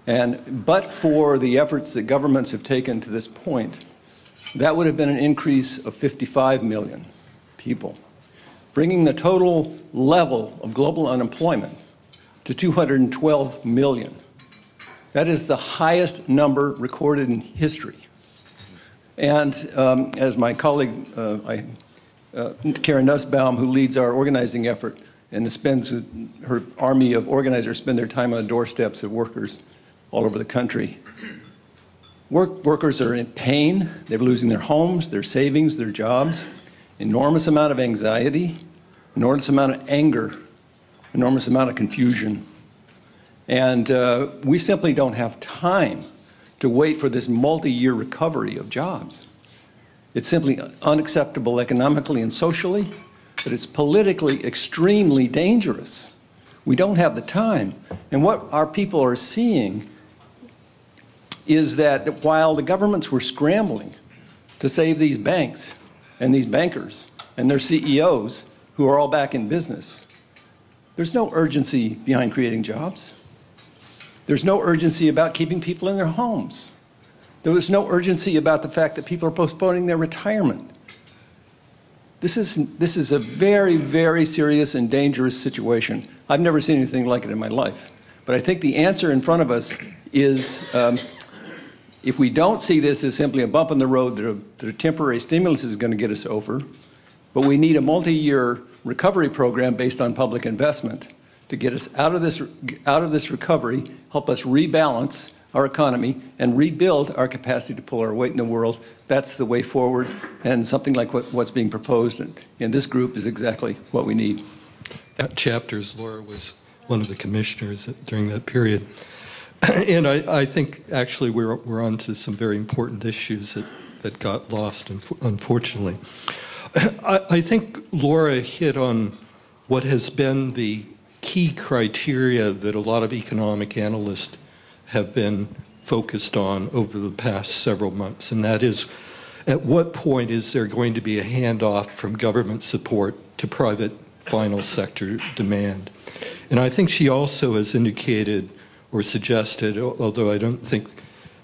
But for the efforts that governments have taken to this point, that would have been an increase of 55 million people, bringing the total level of global unemployment to 212 million. That is the highest number recorded in history. And as my colleague, Karen Nussbaum, who leads our organizing effort and spends her army of organizers spend their time on the doorsteps of workers all over the country. Workers are in pain. They're losing their homes, their savings, their jobs. Enormous amount of anxiety, enormous amount of anger, enormous amount of confusion. And we simply don't have time to wait for this multi-year recovery of jobs. It's simply unacceptable economically and socially, but it's politically extremely dangerous. We don't have the time. And what our people are seeing is that while the governments were scrambling to save these banks and these bankers and their CEOs who are all back in business, there's no urgency behind creating jobs. There's no urgency about keeping people in their homes. There was no urgency about the fact that people are postponing their retirement. This is a very, very serious and dangerous situation. I've never seen anything like it in my life. But I think the answer in front of us is if we don't see this as simply a bump in the road that a temporary stimulus is going to get us over, but we need a multi-year recovery program based on public investment to get us out of this recovery, help us rebalance our economy, and rebuild our capacity to pull our weight in the world. That's the way forward, and something like what's being proposed in this group is exactly what we need. Chapters Laura was one of the commissioners during that period. And I think actually we're on to some very important issues that got lost, unfortunately. I think Laura hit on what has been the key criteria that a lot of economic analysts have been focused on over the past several months, and that is, at what point is there going to be a handoff from government support to private final sector demand? And I think she also has indicated or suggested, although I don't think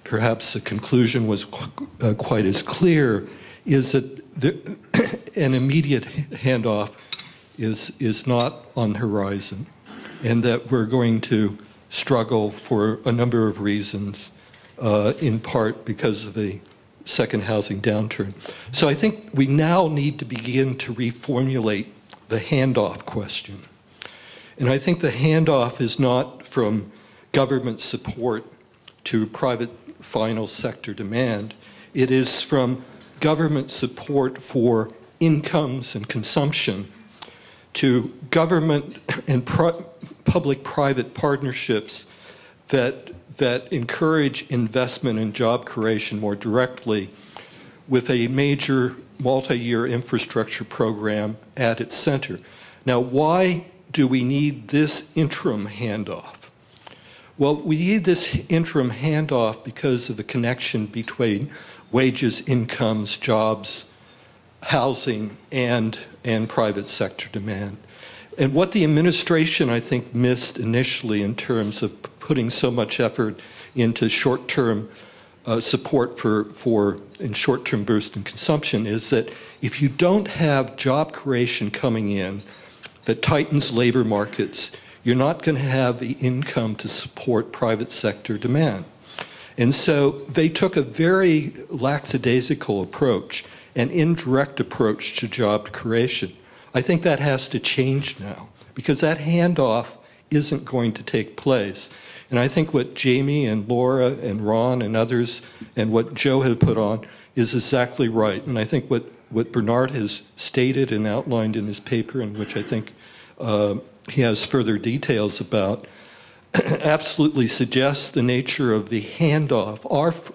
perhaps the conclusion was quite as clear, is that an immediate handoff is not on the horizon, and that we're going to struggle for a number of reasons, in part because of the second housing downturn. So I think we now need to begin to reformulate the handoff question. And I think the handoff is not from government support to private final sector demand. It is from government support for incomes and consumption to government and public-private partnerships that encourage investment and job creation more directly, with a major multi-year infrastructure program at its center. Now, why do we need this interim handoff? Well, we need this interim handoff because of the connection between wages, incomes, jobs, housing, and private sector demand. And what the administration, I think, missed initially in terms of putting so much effort into short-term support for short-term boost in consumption is that if you don't have job creation coming in that tightens labor markets, you're not going to have the income to support private sector demand. And so they took a very lackadaisical approach, an indirect approach to job creation. I think that has to change now, because that handoff isn't going to take place. And I think what Jamie and Laura and Ron and others and what Joe had put on is exactly right. And I think what Bernard has stated and outlined in his paper, in which I think he has further details about, absolutely suggests the nature of the handoff.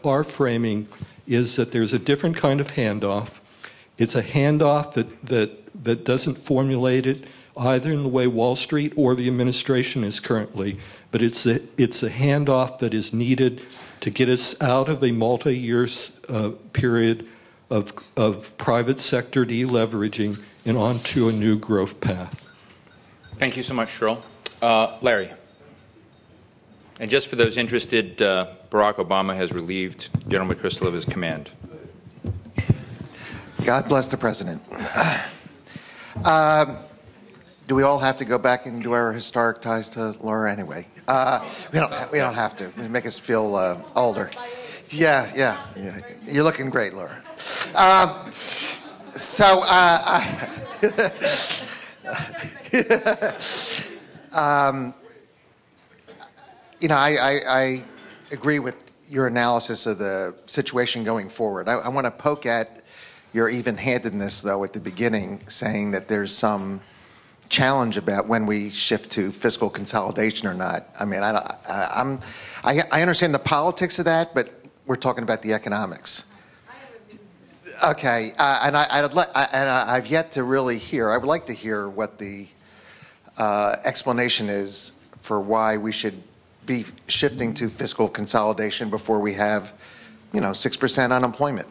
Our framing is that there's a different kind of handoff. It's a handoff that doesn't formulate it either in the way Wall Street or the administration is currently, but it's a handoff that is needed to get us out of a multi-year period of private sector deleveraging and onto a new growth path. Thank you so much, Cheryl. Larry. And just for those interested, Barack Obama has relieved General McChrystal of his command. God bless the president. Do we all have to go back and do our historic ties to Laura anyway? We don't have to. It make us feel older. Yeah. You're looking great, Laura. I agree with your analysis of the situation going forward. I want to poke at your even-handedness, though, at the beginning, saying that there's some challenge about when we shift to fiscal consolidation or not. I mean, I understand the politics of that, but we're talking about the economics. Okay, and I've yet to really hear. I would like to hear what the explanation is for why we should be shifting to fiscal consolidation before we have, 6% unemployment,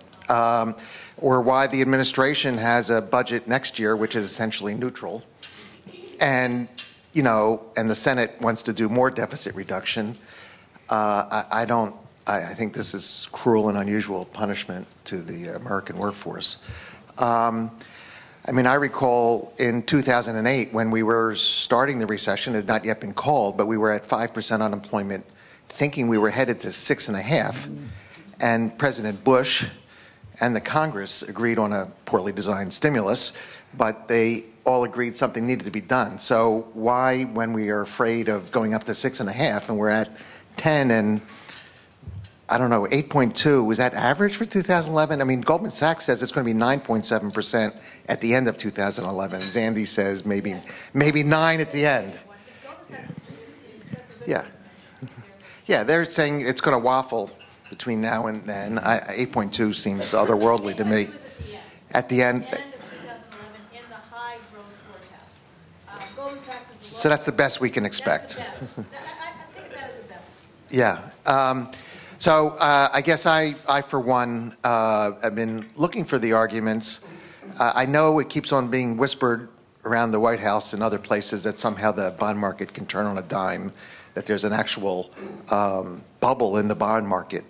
or why the administration has a budget next year which is essentially neutral, and the Senate wants to do more deficit reduction. I think this is cruel and unusual punishment to the American workforce. I recall in 2008 when we were starting the recession, it had not yet been called, but we were at 5% unemployment, thinking we were headed to 6.5%, and President Bush and the Congress agreed on a poorly designed stimulus, but they all agreed something needed to be done. So why, when we are afraid of going up to 6.5% and we're at 10 and 8.2, was that average for 2011? Goldman Sachs says it's going to be 9.7% at the end of 2011. Zandy says maybe 9 at the end. Yeah. Yeah, they're saying it's going to waffle between now and then. 8.2 seems otherworldly to me. At the end. End of 2011 in the high growth forecast. Goldman Sachs is So that's the best we can expect. That's the best. I think that is the best. Yeah. So I guess I for one, have been looking for the arguments. I know it keeps on being whispered around the White House and other places that somehow the bond market can turn on a dime, that there's an actual bubble in the bond market.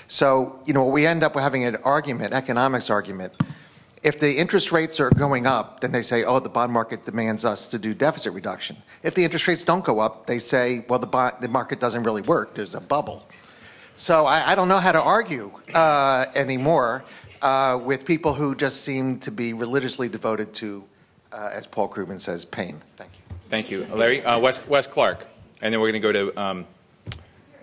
So, we end up having an argument, economics argument. If the interest rates are going up, then they say, oh, the bond market demands us to do deficit reduction. If the interest rates don't go up, they say, well, the market doesn't really work. There's a bubble. So I don't know how to argue anymore with people who just seem to be religiously devoted to, as Paul Krugman says, pain. Thank you. Thank you. Larry, Wes Clark, and then we're going to go to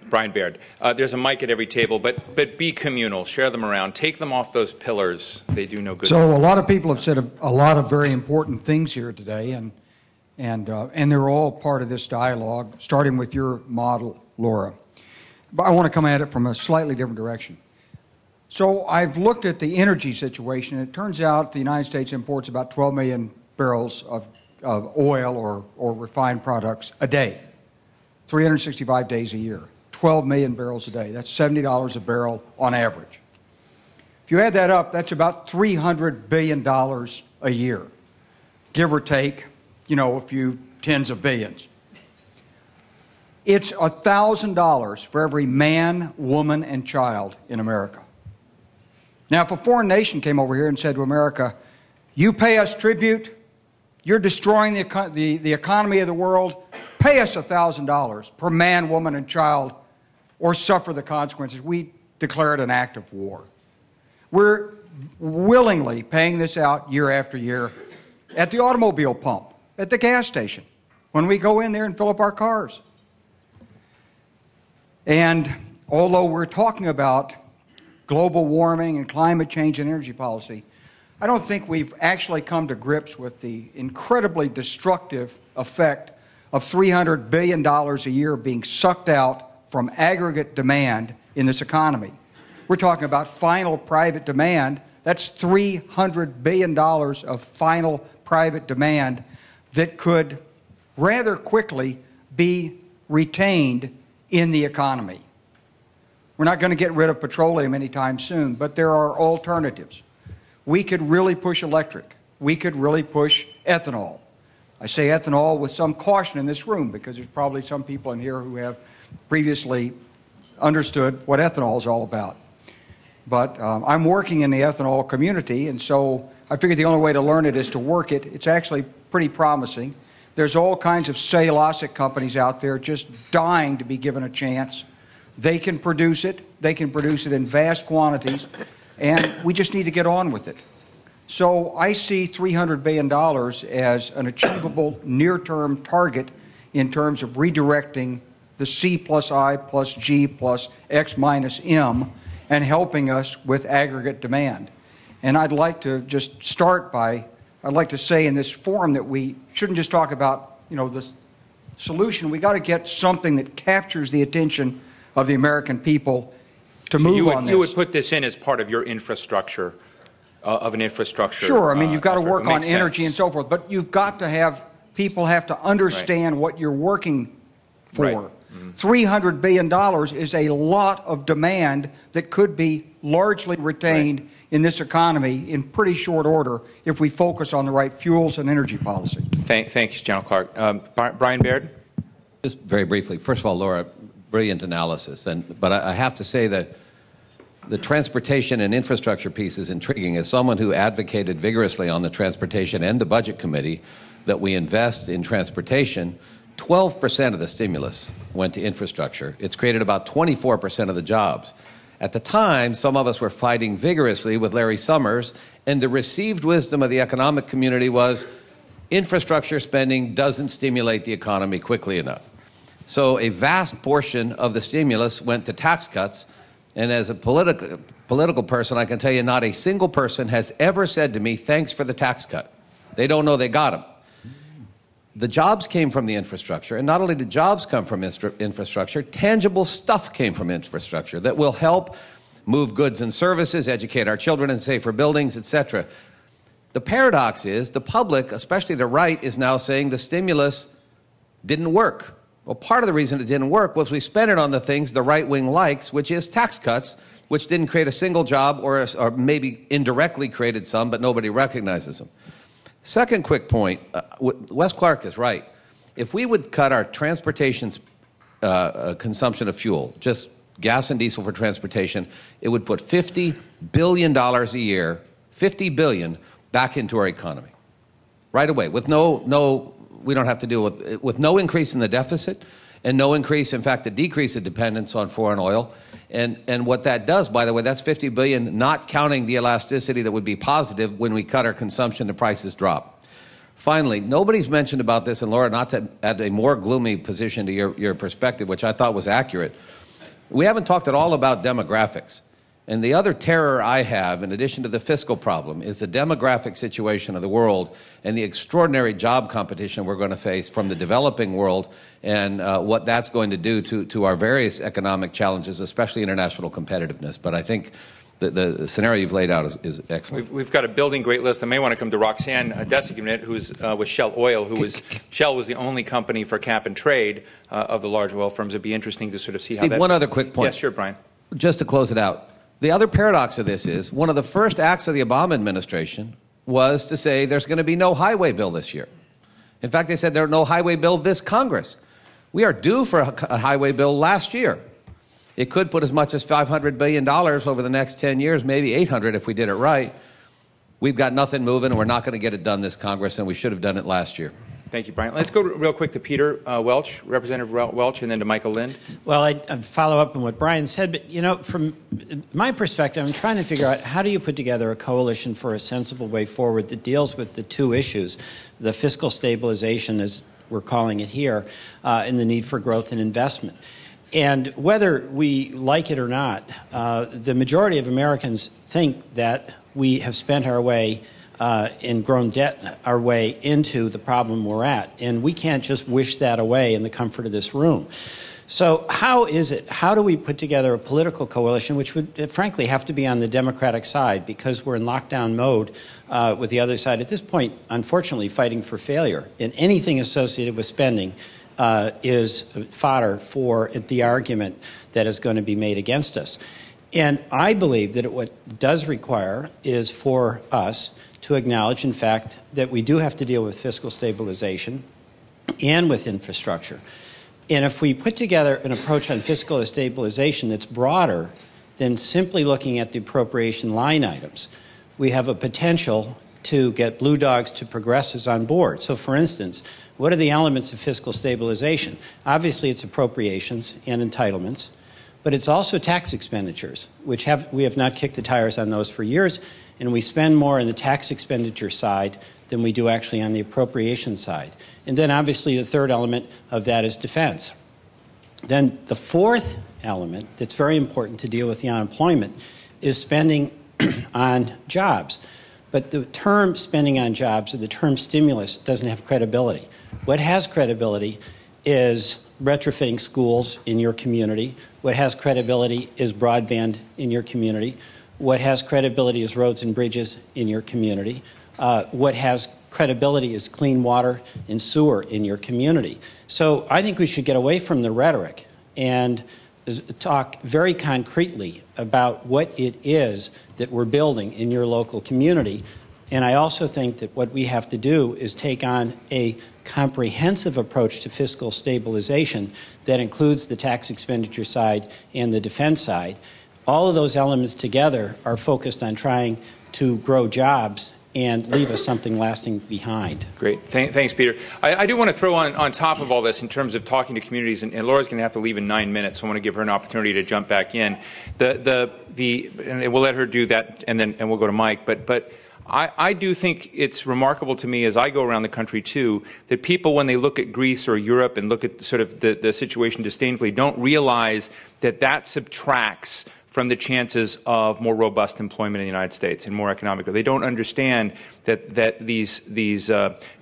Brian Baird. There's a mic at every table, but be communal. Share them around. Take them off those pillars. They do no good. So a lot of people have said a lot of very important things here today, and they're all part of this dialogue, starting with your model, Laura. But I want to come at it from a slightly different direction. So I've looked at the energy situation, and it turns out the United States imports about 12 million barrels of oil or refined products a day, 365 days a year, 12 million barrels a day. That's $70 a barrel on average. If you add that up, that's about $300 billion a year, give or take, a few tens of billions. It's $1,000 for every man, woman, and child in America. Now, if a foreign nation came over here and said to America, you pay us tribute, you're destroying the economy of the world, pay us $1,000 per man, woman, and child, or suffer the consequences, we declare it an act of war. We're willingly paying this out year after year at the automobile pump, at the gas station, when we go in there and fill up our cars. And although we're talking about global warming and climate change and energy policy, I don't think we've actually come to grips with the incredibly destructive effect of $300 billion a year being sucked out from aggregate demand in this economy. We're talking about final private demand. That's $300 billion of final private demand that could rather quickly be retained in the economy. We're not going to get rid of petroleum anytime soon, but there are alternatives. We could really push electric. We could really push ethanol. I say ethanol with some caution in this room because there's probably some people in here who have previously understood what ethanol is all about. But I'm working in the ethanol community, and so I figured the only way to learn it is to work it. It's actually pretty promising. There's all kinds of cellulosic companies out there just dying to be given a chance. They can produce it. They can produce it in vast quantities, and we just need to get on with it. So I see $300 billion as an achievable near-term target in terms of redirecting the C plus I plus G plus X minus M and helping us with aggregate demand. And I'd like to just start by, I'd like to say in this forum that we shouldn't just talk about, the solution. We got to get something that captures the attention of the American people to move on this. You would put this in as part of your infrastructure, of an infrastructure. Sure. I mean, you've got to work on energy sense. and so forth, but you've got to have, people have to understand what you're working for. Right. Mm-hmm. $300 billion is a lot of demand that could be largely retained in this economy in pretty short order if we focus on the right fuels and energy policy. Thank you, General Clark. Brian Baird? Just very briefly. First of all, Laura, brilliant analysis. But I have to say that the transportation and infrastructure piece is intriguing. As someone who advocated vigorously on the Transportation and the Budget Committee that we invest in transportation, 12% of the stimulus went to infrastructure. It's created about 24% of the jobs. At the time, some of us were fighting vigorously with Larry Summers, and the received wisdom of the economic community was infrastructure spending doesn't stimulate the economy quickly enough. So a vast portion of the stimulus went to tax cuts, and as a political person, I can tell you not a single person has ever said to me, thanks for the tax cut. They don't know they got them. The jobs came from the infrastructure, and not only did jobs come from infrastructure, tangible stuff came from infrastructure that will help move goods and services, educate our children in safer buildings, etc. The paradox is the public, especially the right, is now saying the stimulus didn't work. Well, part of the reason it didn't work was we spent it on the things the right wing likes, which is tax cuts, which didn't create a single job or maybe indirectly created some, but nobody recognizes them. Second quick point, Wes Clark is right. If we would cut our transportation's consumption of fuel, just gas and diesel for transportation, it would put $50 billion a year, $50 billion, back into our economy. Right away, with we don't have to deal with no increase in the deficit and no increase, in fact, the decrease of dependence on foreign oil. And what that does, by the way, that's $50 billion, not counting the elasticity that would be positive when we cut our consumption and prices drop. Finally, nobody's mentioned about this, and Laura, not to add a more gloomy position to your perspective, which I thought was accurate, we haven't talked at all about demographics. And the other terror I have, in addition to the fiscal problem, is the demographic situation of the world and the extraordinary job competition we're going to face from the developing world and what that's going to do to our various economic challenges, especially international competitiveness. But I think the scenario you've laid out is excellent. We've got a building great list. I may want to come to Roxanne Desick in a minute, who's with Shell Oil, Shell was the only company for cap and trade of the large oil firms. It'd be interesting to sort of see Steve, how that... one other quick point. Yes, sure, Brian. Just to close it out. The other paradox of this is one of the first acts of the Obama administration was to say there's going to be no highway bill this year. In fact, they said there's no highway bill this Congress. We are due for a highway bill last year. It could put as much as $500 billion over the next 10 years, maybe 800 if we did it right. We've got nothing moving, and we're not going to get it done this Congress, and we should have done it last year. Thank you, Brian. Let's go real quick to Peter Welch, Representative Welch, and then to Michael Lind. Well, I'd follow up on what Brian said, but, you know, from my perspective, I'm trying to figure out how do you put together a coalition for a sensible way forward that deals with the two issues, the fiscal stabilization, as we're calling it here, and the need for growth and investment. And whether we like it or not, the majority of Americans think that we have spent our way and grown debt our way into the problem we're at. And we can't just wish that away in the comfort of this room. So how do we put together a political coalition, which would frankly have to be on the Democratic side because we're in lockdown mode with the other side at this point, unfortunately, fighting for failure. And anything associated with spending is fodder for the argument that is going to be made against us. And I believe that what it does require is for us to acknowledge, in fact, that we do have to deal with fiscal stabilization and with infrastructure. And if we put together an approach on fiscal stabilization that's broader than simply looking at the appropriation line items, we have a potential to get blue dogs to progressives on board. So, for instance, what are the elements of fiscal stabilization? Obviously, it's appropriations and entitlements, but it's also tax expenditures, which we have not kicked the tires on those for years, and we spend more on the tax expenditure side than we do actually on the appropriation side. And then obviously the third element of that is defense. Then the fourth element that's very important to deal with the unemployment is spending on jobs. But the term spending on jobs or the term stimulus doesn't have credibility. What has credibility is retrofitting schools in your community. What has credibility is broadband in your community. What has credibility is roads and bridges in your community. What has credibility is clean water and sewer in your community. So I think we should get away from the rhetoric and talk very concretely about what it is that we're building in your local community. And I also think that what we have to do is take on a comprehensive approach to fiscal stabilization that includes the tax expenditure side and the defense side. All of those elements together are focused on trying to grow jobs and leave us something lasting behind. Great. Thanks, Peter. I do want to throw on top of all this in terms of talking to communities, and Laura's going to have to leave in 9 minutes, so I want to give her an opportunity to jump back in. And we'll let her do that, and we'll go to Mike. But I do think it's remarkable to me as I go around the country, too, that people, when they look at Greece or Europe and look at sort of the situation disdainfully, don't realize that subtracts from the chances of more robust employment in the United States and more economic growth. They don't understand that these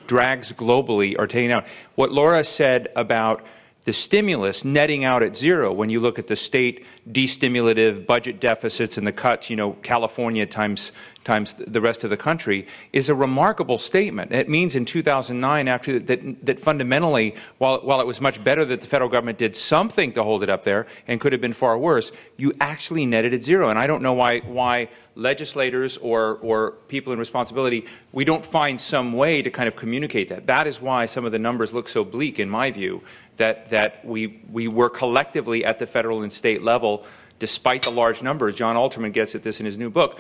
drags globally are taken out. What Laura said about the stimulus netting out at zero, when you look at the state destimulative budget deficits and the cuts, California times the rest of the country, is a remarkable statement. It means in 2009, after that fundamentally, while it was much better that the federal government did something to hold it up there and could have been far worse, you actually netted at zero. And I don't know why legislators or people in responsibility, we don't find some way to kind of communicate that. That is why some of the numbers look so bleak, in my view, that we were collectively at the federal and state level, despite the large numbers. John Alterman gets at this in his new book,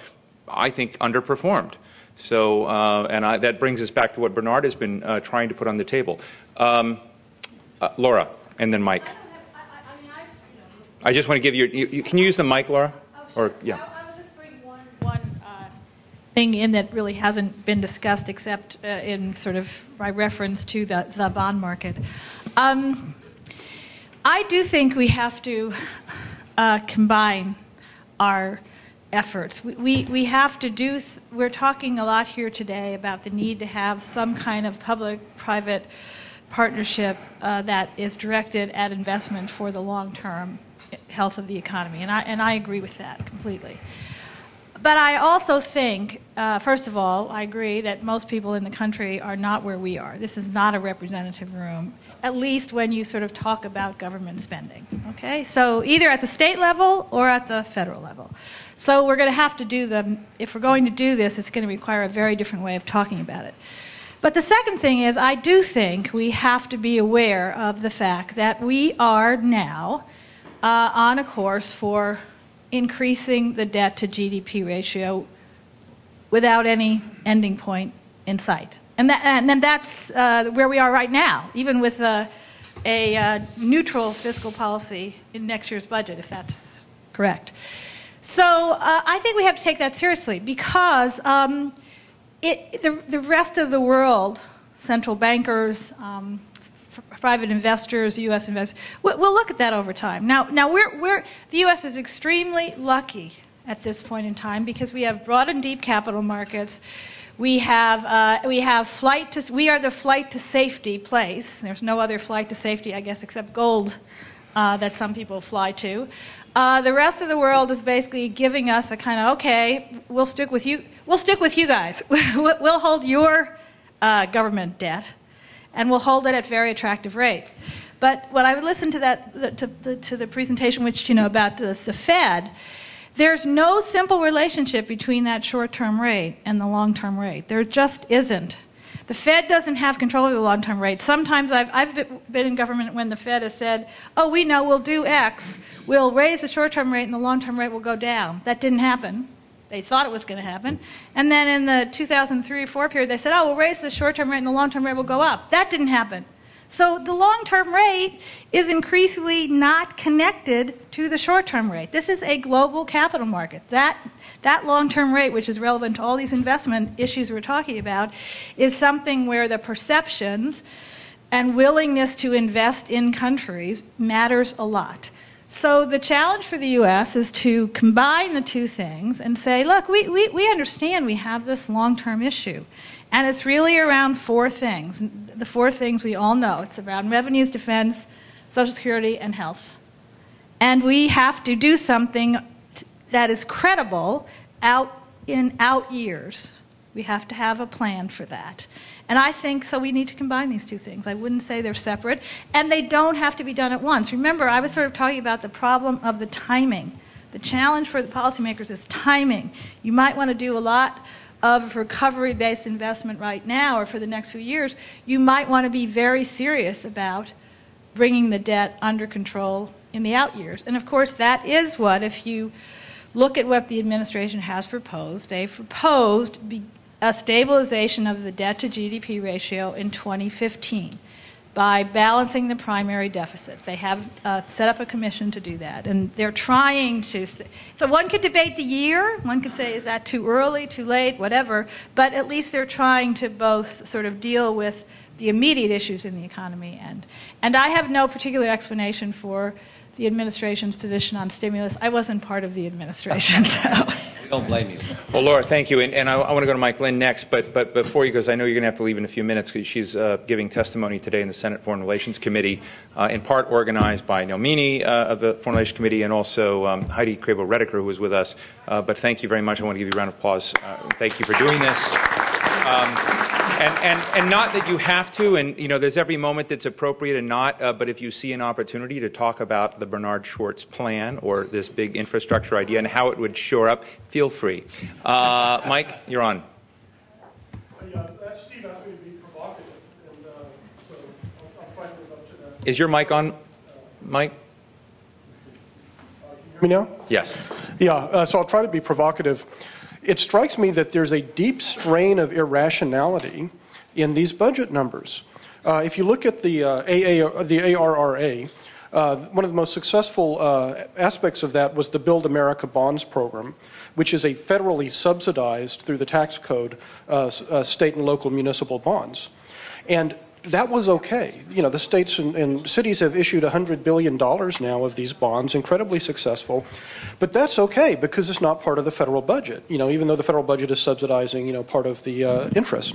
I think underperformed. So, that brings us back to what Bernard has been trying to put on the table. Laura, and then Mike. I just want to give you, can you use the mic, Laura? Or, yeah. I'll just bring one thing in that really hasn't been discussed except in sort of my reference to the bond market. I do think we have to combine our efforts. We have to do, we're talking a lot here today about the need to have some kind of public-private partnership that is directed at investment for the long-term health of the economy, and I agree with that completely. But I also think, first of all, I agree that most people in the country are not where we are. This is not a representative room, at least when you sort of talk about government spending, okay? So either at the state level or at the federal level. So we're going to have to do them, if we're going to do this, it's going to require a very different way of talking about it. But the second thing is, I do think we have to be aware of the fact that we are now on a course for increasing the debt to GDP ratio without any ending point in sight. And then that's where we are right now, even with a neutral fiscal policy in next year's budget, if that's correct. So I think we have to take that seriously because the rest of the world, central bankers, private investors, U.S. investors, we'll look at that over time. Now the U.S. is extremely lucky at this point in time because we have broad and deep capital markets. We are the flight to safety place. There's no other flight to safety, I guess, except gold that some people fly to. The rest of the world is basically giving us a kind of, okay, we'll stick with you. We'll stick with you guys. We'll hold your government debt, and we'll hold it at very attractive rates. But when I would listen to the presentation, which about the Fed, there's no simple relationship between that short-term rate and the long-term rate. There just isn't. The Fed doesn't have control of the long-term rate. Sometimes I've been in government when the Fed has said, oh, we know we'll do X. We'll raise the short-term rate and the long-term rate will go down. That didn't happen. They thought it was going to happen. And then in the 2003 or 4 period, they said, oh, we'll raise the short-term rate and the long-term rate will go up. That didn't happen. So the long-term rate is increasingly not connected to the short-term rate. This is a global capital market. That long-term rate, which is relevant to all these investment issues we're talking about, is something where the perceptions and willingness to invest in countries matters a lot. So the challenge for the U.S. is to combine the two things and say, look, we understand we have this long-term issue. And it's really around 4 things. The 4 things we all know. It's around revenues, defense, Social Security, and health. And we have to do something that is credible out years. We have to have a plan for that. And I think so we need to combine these 2 things. I wouldn't say they're separate. And they don't have to be done at once. Remember, I was sort of talking about the problem of the timing. The challenge for the policymakers is timing. You might want to do a lot of recovery-based investment right now or for the next few years. You might want to be very serious about bringing the debt under control in the out years. And of course, that is what, if you look at what the administration has proposed, they've proposed a stabilization of the debt to GDP ratio in 2015 by balancing the primary deficit. They have set up a commission to do that, and they're trying to. So one could debate the year. One could say, is that too early, too late, whatever, but at least they're trying to both sort of deal with the immediate issues in the economy. And I have no particular explanation for the administration's position on stimulus. I wasn't part of the administration, so. We don't blame you. Well, Laura, thank you. And I want to go to Mike Lynn next, but before you, because I know you're going to have to leave in a few minutes, because she's giving testimony today in the Senate Foreign Relations Committee, in part organized by Nelmini of the Foreign Relations Committee and also Heidi Krebo-Redeker, who was with us. But thank you very much. I want to give you a round of applause. Thank you for doing this. And not that you have to, and there's every moment that's appropriate and not, but if you see an opportunity to talk about the Bernard Schwartz plan or this big infrastructure idea and how it would shore up, feel free. Mike, you're on. Steve asked me to be provocative, and so I'll try to live up to that. Is your mic on, Mike? Can you hear me now? Yes. Yeah, so I'll try to be provocative. It strikes me that there's a deep strain of irrationality in these budget numbers. If you look at the ARRA, one of the most successful aspects of that was the Build America Bonds program, which is a federally subsidized, through the tax code, state and local municipal bonds. And that was okay. The states and cities have issued $100 billion now of these bonds, incredibly successful. But that's okay because it's not part of the federal budget, even though the federal budget is subsidizing, part of the interest.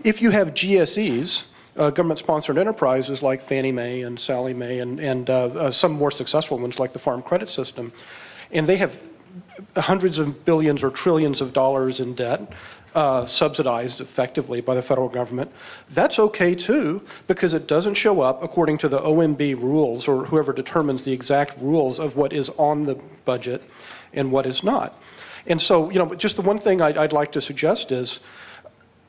If you have GSEs, government-sponsored enterprises like Fannie Mae and Sallie Mae and some more successful ones like the Farm Credit System, and they have hundreds of billions or trillions of dollars in debt, subsidized effectively by the federal government, that's okay too, because it doesn't show up according to the OMB rules or whoever determines the exact rules of what is on the budget and what is not. And so, just the one thing I'd like to suggest is,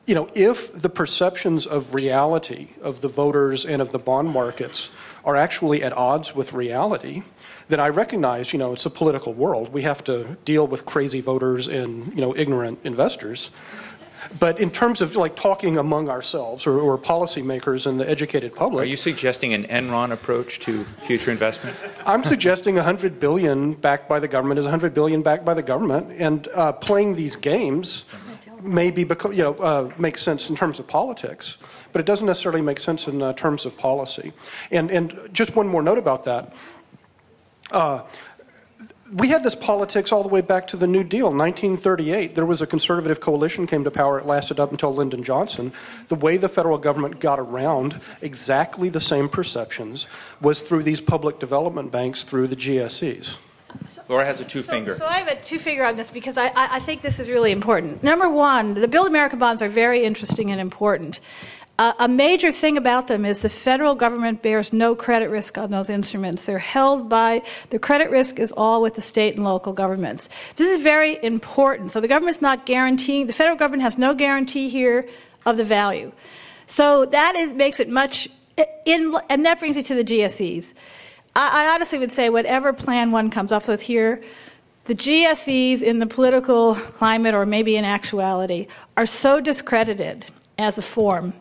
if the perceptions of reality of the voters and of the bond markets are actually at odds with reality, then I recognize, it's a political world. We have to deal with crazy voters and, ignorant investors. But in terms of talking among ourselves or policymakers and the educated public. Are you suggesting an Enron approach to future investment? I'm suggesting $100 billion backed by the government is $100 billion backed by the government, and playing these games maybe makes sense in terms of politics, but it doesn't necessarily make sense in terms of policy. And just one more note about that. We had this politics all the way back to the New Deal. 1938, there was a conservative coalition came to power. It lasted up until Lyndon Johnson. The way the federal government got around exactly the same perceptions was through these public development banks, through the GSEs. Laura has a two-finger. So I have a two-finger on this because I think this is really important. Number one, the Build America bonds are very interesting and important. A major thing about them is the federal government bears no credit risk on those instruments. They're held by, the credit risk is all with the state and local governments. This is very important. So the government's not guaranteeing, the federal government has no guarantee here of the value. So that makes it much, and that brings me to the GSEs. I honestly would say whatever plan one comes up with here, the GSEs in the political climate, or maybe in actuality, are so discredited as a form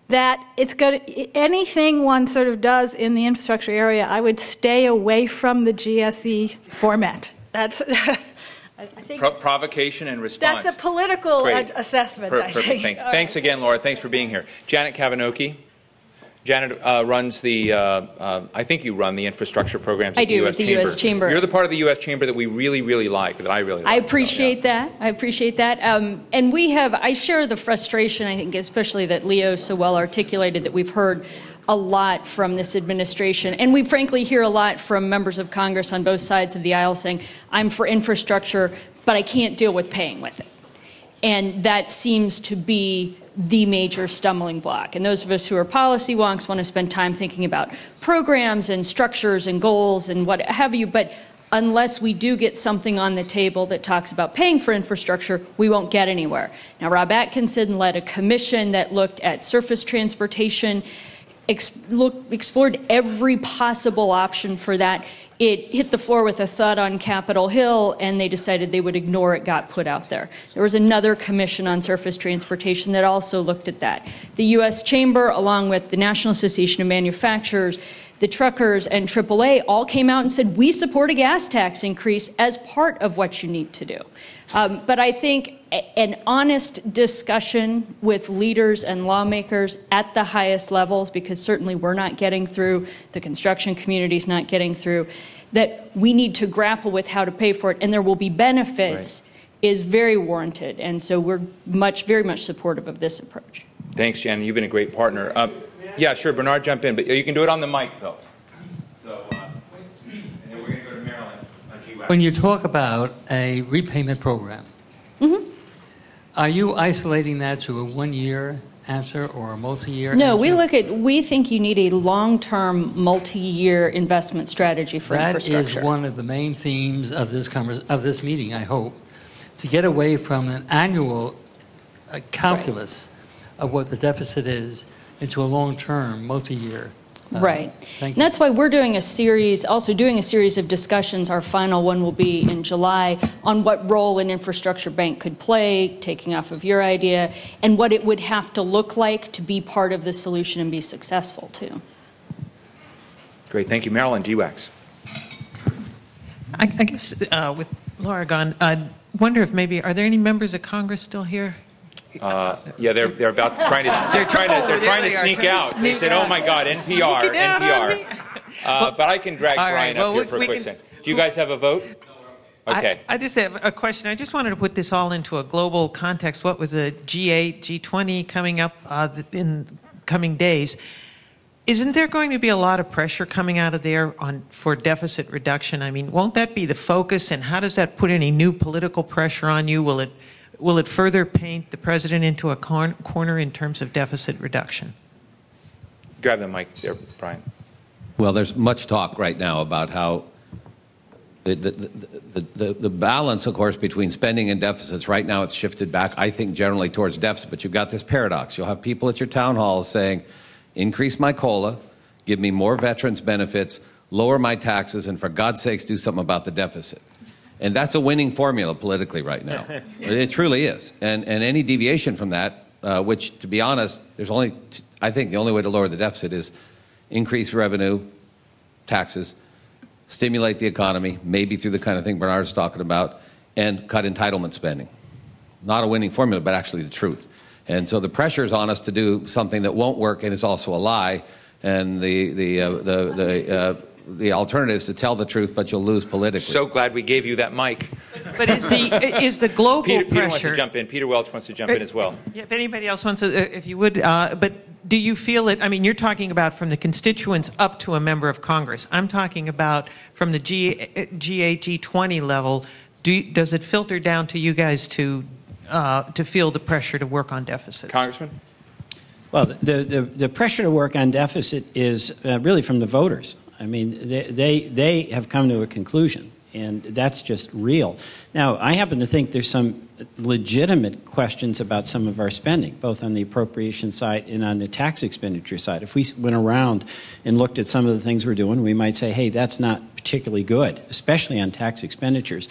that it's going to, anything one sort of does in the infrastructure area, I would stay away from the GSE format. That's, I think provocation and response. That's a political assessment, I think. Thanks again, Laura. Thanks for being here. Janet Kavanoki. Janet runs the, I think you run the infrastructure programs at the U.S. Chamber. I do, the U.S. Chamber. You're the part of the U.S. Chamber that we really, really like, that I really like. I appreciate that. I appreciate that. And we have, I share the frustration, I think, especially that Leo so well articulated, that we've heard a lot from this administration. And we frankly hear a lot from members of Congress on both sides of the aisle saying, I'm for infrastructure, but I can't deal with paying with it. And that seems to be the major stumbling block. And those of us who are policy wonks want to spend time thinking about programs and structures and goals and what have you, but unless we do get something on the table that talks about paying for infrastructure, we won't get anywhere. Now, Rob Atkinson led a commission that looked at surface transportation, explored every possible option for that. It hit the floor with a thud on Capitol Hill, and they decided they would ignore it, got put out there. There was another commission on surface transportation that also looked at that. The U.S. Chamber, along with the National Association of Manufacturers, the truckers and AAA all came out and said, we support a gas tax increase as part of what you need to do. But I think an honest discussion with leaders and lawmakers at the highest levels, because certainly we're not getting through, the construction community's not getting through, that we need to grapple with how to pay for it, and there will be benefits, is very warranted. And so we're very much supportive of this approach. Thanks, Jen. You've been a great partner. Yeah, sure, Bernard, jump in, but you can do it on the mic, though. So, and then we're going to go to Maryland on GWAC. When you talk about a repayment program, are you isolating that to a one-year answer or a multi-year answer? No, we think you need a long-term, multi-year investment strategy for infrastructure. That is one of the main themes of this meeting, I hope, to get away from an annual calculus of what the deficit is into a long-term, multi-year. Right. And that's why we're doing a series of discussions. Our final one will be in July on what role an infrastructure bank could play, taking off of your idea, and what it would have to look like to be part of the solution and be successful, too. Great. Thank you. Maryland, GWACs. I guess with Laura gone, I wonder if maybe, are there any members of Congress still here? Yeah, they're about trying to sneak out. They said, "Oh my God, NPR." But I can drag Brian up here for a quick second. Do you guys have a vote? Okay. I just have a question. I just wanted to put this all into a global context. What with the G8, G20 coming up in coming days, isn't there going to be a lot of pressure coming out of there for deficit reduction? I mean, won't that be the focus? And how does that put any new political pressure on you? Will it further paint the president into a corner in terms of deficit reduction? Grab the mic there, Brian. Well, there's much talk right now about how the balance, of course, between spending and deficits, right now it's shifted back, I think, generally towards deficit. But you've got this paradox. You'll have people at your town halls saying, increase my COLA, give me more veterans benefits, lower my taxes, and for God's sakes, do something about the deficit. And that's a winning formula politically right now. It truly is. And any deviation from that, which, to be honest, I think the only way to lower the deficit is increase revenue, taxes, stimulate the economy, maybe through the kind of thing Bernard's talking about, and cut entitlement spending. Not a winning formula, but actually the truth. And so the pressure is on us to do something that won't work and is also a lie. And the alternative is to tell the truth, but you'll lose politically. So glad we gave you that mic. But is the global pressure... Peter wants to jump in. Peter Welch wants to jump in as well. Yeah, if anybody else wants to, if you would. But do you feel it... I mean, you're talking about from the constituents up to a member of Congress. I'm talking about from the G8, G20 level. Does it filter down to you guys to feel the pressure to work on deficits? Congressman? Well, the pressure to work on deficit is really from the voters. I mean, they have come to a conclusion, and that's just real. Now, I happen to think there's some legitimate questions about some of our spending, both on the appropriation side and on the tax expenditure side. If we went around and looked at some of the things we're doing, we might say, hey, that's not particularly good, especially on tax expenditures.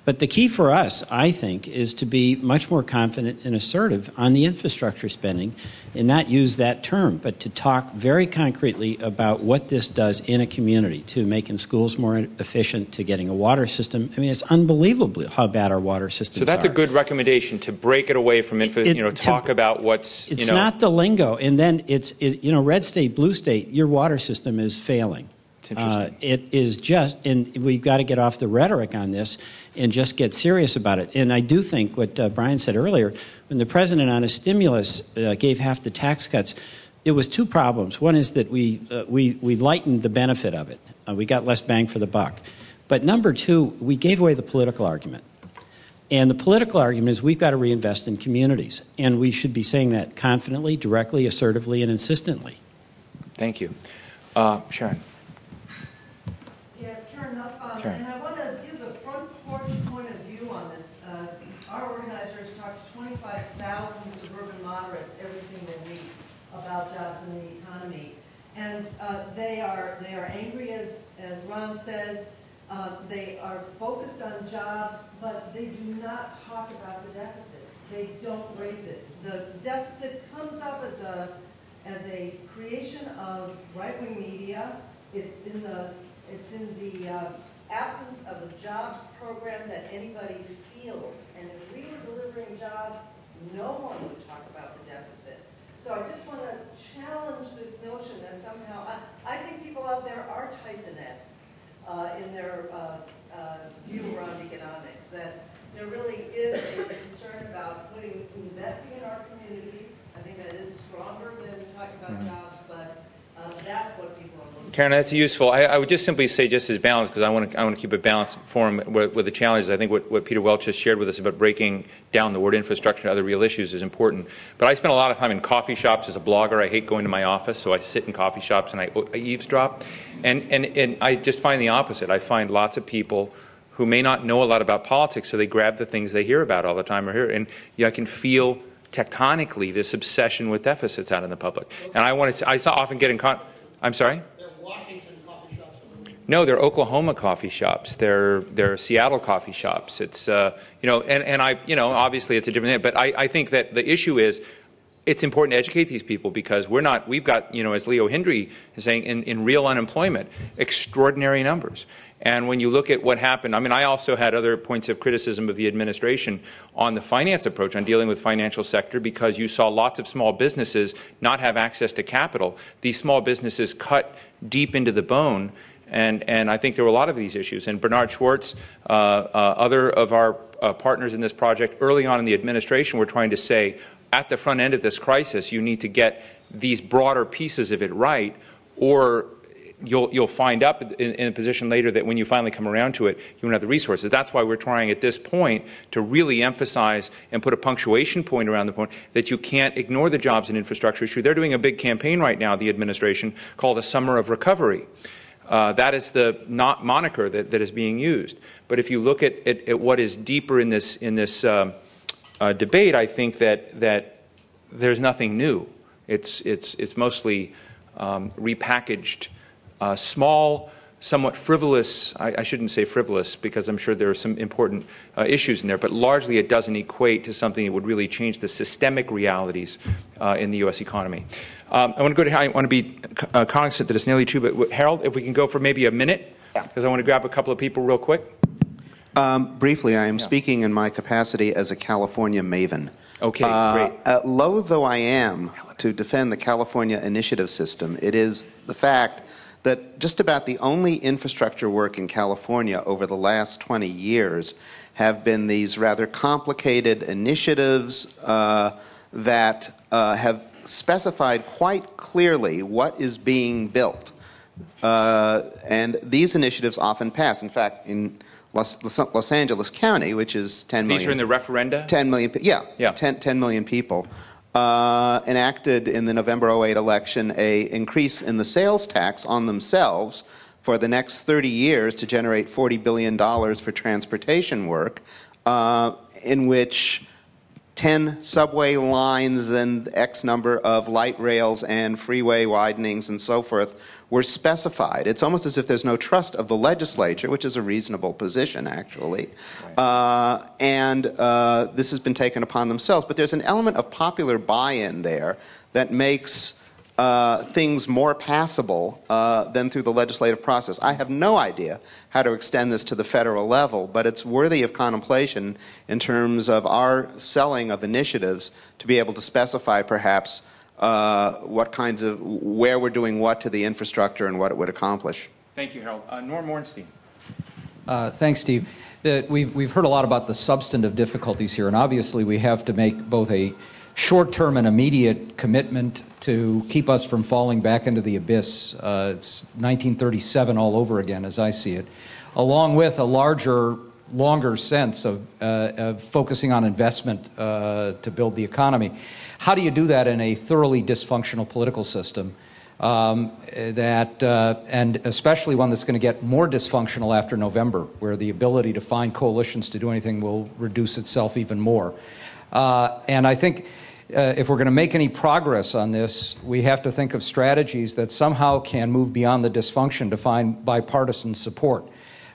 But the key for us, I think, is to be much more confident and assertive on the infrastructure spending and not use that term, but to talk very concretely about what this does in a community, to making schools more efficient, to getting a water system. I mean, it's unbelievable how bad our water systems are. So that's a good recommendation, to break it away from talk about what's, It's not the lingo. And then it's red state, blue state, your water system is failing. It's interesting. It is just, and we've got to get off the rhetoric on this and just get serious about it. And I do think what Brian said earlier, when the president on his stimulus gave half the tax cuts, it was two problems. One is that we lightened the benefit of it. We got less bang for the buck. But number two, we gave away the political argument. And the political argument is we've got to reinvest in communities. And we should be saying that confidently, directly, assertively, and insistently. Thank you. Sharon. Yes, Karen Nussbaum. And I want to give the front porch point of view on this. Our organizers talk to 25,000 suburban moderates every single week about jobs in the economy. And they are angry, as Ron says. They are focused on jobs, but they do not talk about the deficit. They don't raise it. The deficit comes up as a creation of right-wing media It's in the absence of a jobs program that anybody feels. And if we were delivering jobs, no one would talk about the deficit. So I just want to challenge this notion that somehow, I think people out there are Tyson-esque in their view around economics, that there really is a concern about investing in our communities. I think that is stronger than talking about jobs, but that's what people are looking for. Karen, that's useful. I would just simply say, just as balanced, because I want to keep a balanced forum with the challenges. I think what Peter Welch just shared with us about breaking down the word infrastructure and other real issues is important. But I spend a lot of time in coffee shops as a blogger. I hate going to my office, so I sit in coffee shops and I eavesdrop. And I just find the opposite. I find lots of people who may not know a lot about politics, so they grab the things they hear about all the time or hear. And I can feel tectonically this obsession with deficits out in the public. And I often get in I'm sorry? They're Washington coffee shops. No, they're Oklahoma coffee shops. They're Seattle coffee shops. It's obviously it's a different thing. But I think that the issue is, it's important to educate these people, because we've got, as Leo Hindry is saying, in real unemployment, extraordinary numbers. And when you look at what happened, I also had other points of criticism of the administration on the finance approach, on dealing with financial sector, because you saw lots of small businesses not have access to capital. These small businesses cut deep into the bone, and I think there were a lot of these issues. And Bernard Schwartz, other of our partners in this project, early on in the administration, were trying to say, at the front end of this crisis, you need to get these broader pieces of it right, or you'll find up in a position later that when you finally come around to it, you won't have the resources. That's why we're trying at this point to really emphasize and put a punctuation point around the point that you can't ignore the jobs and infrastructure issue. They're doing a big campaign right now, the administration, called a Summer of Recovery. That is the moniker that is being used. But if you look at what is deeper in this debate, I think that there's nothing new. It's mostly repackaged, small, somewhat frivolous. I shouldn't say frivolous, because I'm sure there are some important issues in there, but largely it doesn't equate to something that would really change the systemic realities in the U.S. economy. I want to be cognizant that it's nearly 2, but Harold, if we can go for maybe a minute, because I want to grab a couple of people real quick. Briefly, I am speaking in my capacity as a California maven. Okay, great. Loath though I am to defend the California initiative system, it is the fact that just about the only infrastructure work in California over the last 20 years have been these rather complicated initiatives that have specified quite clearly what is being built. And these initiatives often pass. In fact, in Los Angeles County, which is 10 million. These are in the referenda? 10 million, yeah. 10 million people. Enacted in the November 2008 election an increase in the sales tax on themselves for the next 30 years to generate $40 billion for transportation work, in which 10 subway lines and X number of light rails and freeway widenings and so forth were specified. It's almost as if there's no trust of the legislature, which is a reasonable position, actually. And this has been taken upon themselves. But there's an element of popular buy-in there that makes things more passable than through the legislative process. I have no idea how to extend this to the federal level, but it's worthy of contemplation in terms of our selling of initiatives to be able to specify perhaps what kinds of, where we're doing what to the infrastructure and what it would accomplish. Thank you, Harold. Norm Ornstein. Thanks, Steve. We've heard a lot about the substantive difficulties here, and obviously we have to make both a short-term and immediate commitment to keep us from falling back into the abyss. It's 1937 all over again, as I see it, along with a larger, longer sense of focusing on investment to build the economy. How do you do that in a thoroughly dysfunctional political system, and especially one that's going to get more dysfunctional after November, where the ability to find coalitions to do anything will reduce itself even more? And I think if we're going to make any progress on this, we have to think of strategies that somehow can move beyond the dysfunction to find bipartisan support.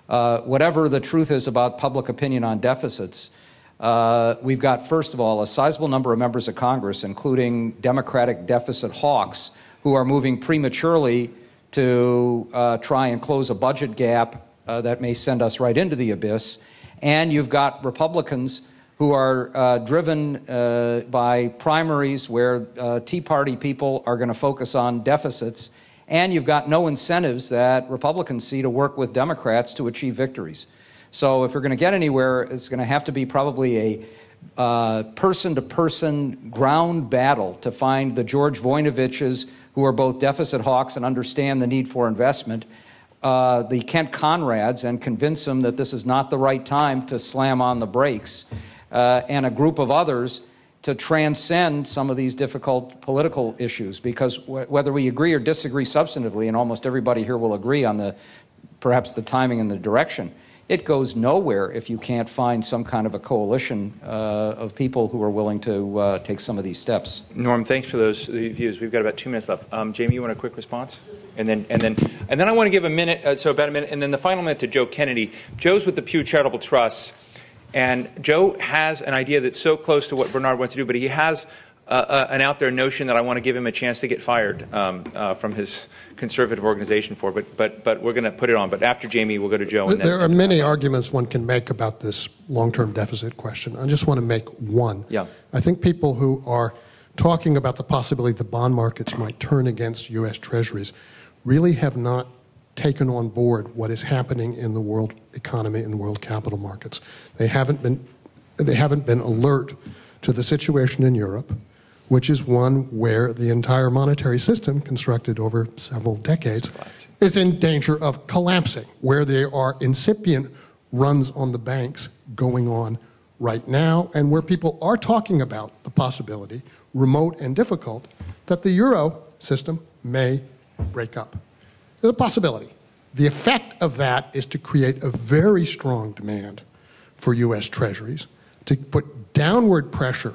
Whatever the truth is about public opinion on deficits, we've got, first of all, a sizable number of members of Congress, including Democratic deficit hawks, who are moving prematurely to try and close a budget gap that may send us right into the abyss. And you've got Republicans who are driven by primaries where Tea Party people are going to focus on deficits. And you've got no incentives that Republicans see to work with Democrats to achieve victories. So if we're going to get anywhere, it's going to have to be probably a person-to-person ground battle to find the George Voinoviches who are both deficit hawks and understand the need for investment, the Kent Conrads, and convince them that this is not the right time to slam on the brakes, and a group of others to transcend some of these difficult political issues. Because whether we agree or disagree substantively, and almost everybody here will agree on perhaps the timing and the direction, it goes nowhere if you can't find some kind of a coalition of people who are willing to take some of these steps. Norm, thanks for those views. We've got about 2 minutes left. Jamie, you want a quick response? And then I want to give a minute, about a minute, and then the final minute to Joe Kennedy. Joe's with the Pew Charitable Trust, and Joe has an idea that's so close to what Bernard wants to do, but he has an out there notion that I want to give him a chance to get fired from his conservative organization for. But we're going to put it on. But after Jamie, we'll go to Joe. And then, there are many arguments one can make about this long-term deficit question. I just want to make one. Yeah. I think people who are talking about the possibility the bond markets might turn against U.S. Treasuries really have not taken on board what is happening in the world economy and world capital markets. They haven't been alert to the situation in Europe, which is one where the entire monetary system, constructed over several decades, is in danger of collapsing, where there are incipient runs on the banks going on right now, and where people are talking about the possibility, remote and difficult, that the euro system may break up. There's a possibility. The effect of that is to create a very strong demand for U.S. Treasuries, to put downward pressure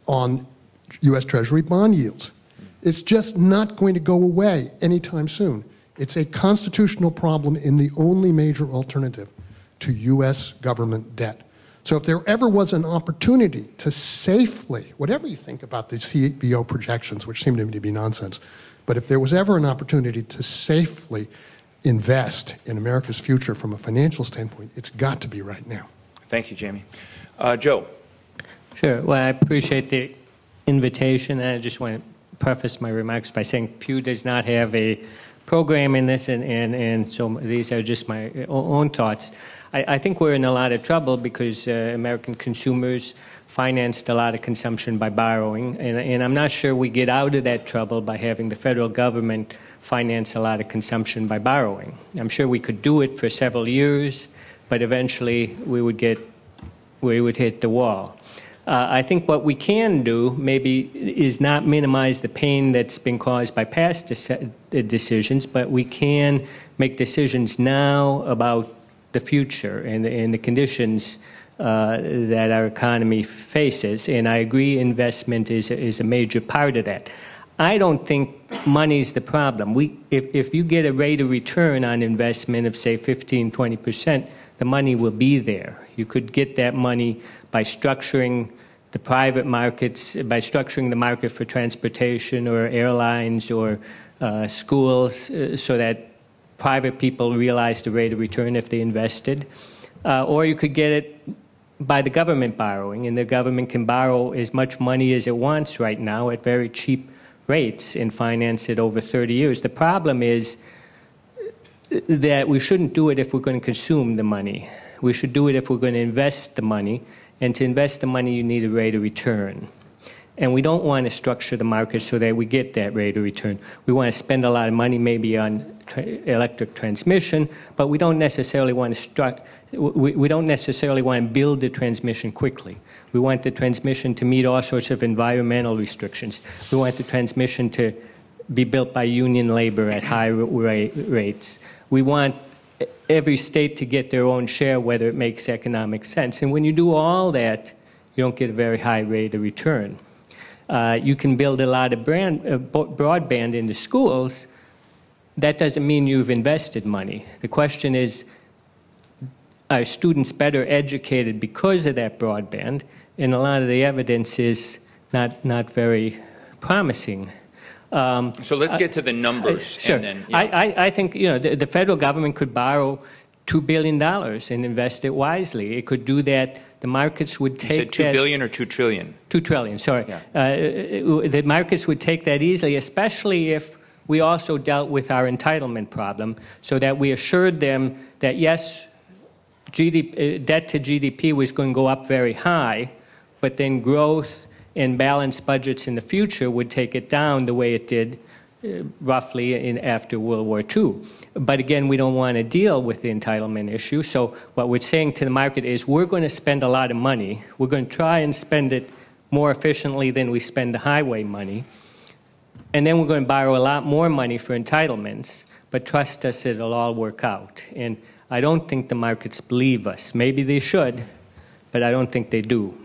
on U.S. Treasury bond yields. It's just not going to go away anytime soon. It's a constitutional problem in the only major alternative to U.S. government debt. So if there ever was an opportunity to safely, whatever you think about the CBO projections, which seem to me to be nonsense, but if there was ever an opportunity to safely invest in America's future from a financial standpoint, it's got to be right now. Thank you, Jamie. Joe. Sure. Well, I appreciate the invitation, and I just want to preface my remarks by saying Pew does not have a program in this, and so these are just my own thoughts. I think we're in a lot of trouble because American consumers financed a lot of consumption by borrowing, and I'm not sure we get out of that trouble by having the federal government finance a lot of consumption by borrowing. I'm sure we could do it for several years, but eventually we would hit the wall. I think what we can do maybe is not minimize the pain that's been caused by past decisions, but we can make decisions now about the future and the conditions that our economy faces. And I agree investment is a major part of that. I don't think money's the problem. If you get a rate of return on investment of, say, 15, 20%, the money will be there. You could get that money by structuring the private markets, by structuring the market for transportation or airlines or schools so that private people realize the rate of return if they invested. Or you could get it by the government borrowing, and the government can borrow as much money as it wants right now at very cheap rates and finance it over 30 years. The problem is that we shouldn't do it if we're going to consume the money. We should do it if we're going to invest the money, and to invest the money you need a rate of return. And we don't want to structure the market so that we get that rate of return. We want to spend a lot of money maybe on electric transmission, but we don't necessarily want to we don't necessarily want to build the transmission quickly. We want the transmission to meet all sorts of environmental restrictions. We want the transmission to be built by union labor at high rates. We want every state to get their own share, whether it makes economic sense. And when you do all that, you don't get a very high rate of return. You can build a lot of broadband into schools. That doesn't mean you've invested money. The question is, are students better educated because of that broadband? And a lot of the evidence is not very promising. So let's get to the numbers. Sure. And then, I think the federal government could borrow $2 billion and invest it wisely. It could do that. The markets would take you said $2 billion or $2 trillion? $2 trillion, sorry. Yeah. The markets would take that easily, especially if we also dealt with our entitlement problem, so that we assured them that, yes, debt to GDP was going to go up very high, but then growth and balanced budgets in the future would take it down the way it did roughly after World War II. But again, we don't want to deal with the entitlement issue. So what we're saying to the market is we're going to spend a lot of money. We're going to try and spend it more efficiently than we spend the highway money. And then we're going to borrow a lot more money for entitlements. But trust us, it'll all work out. And I don't think the markets believe us. Maybe they should, but I don't think they do.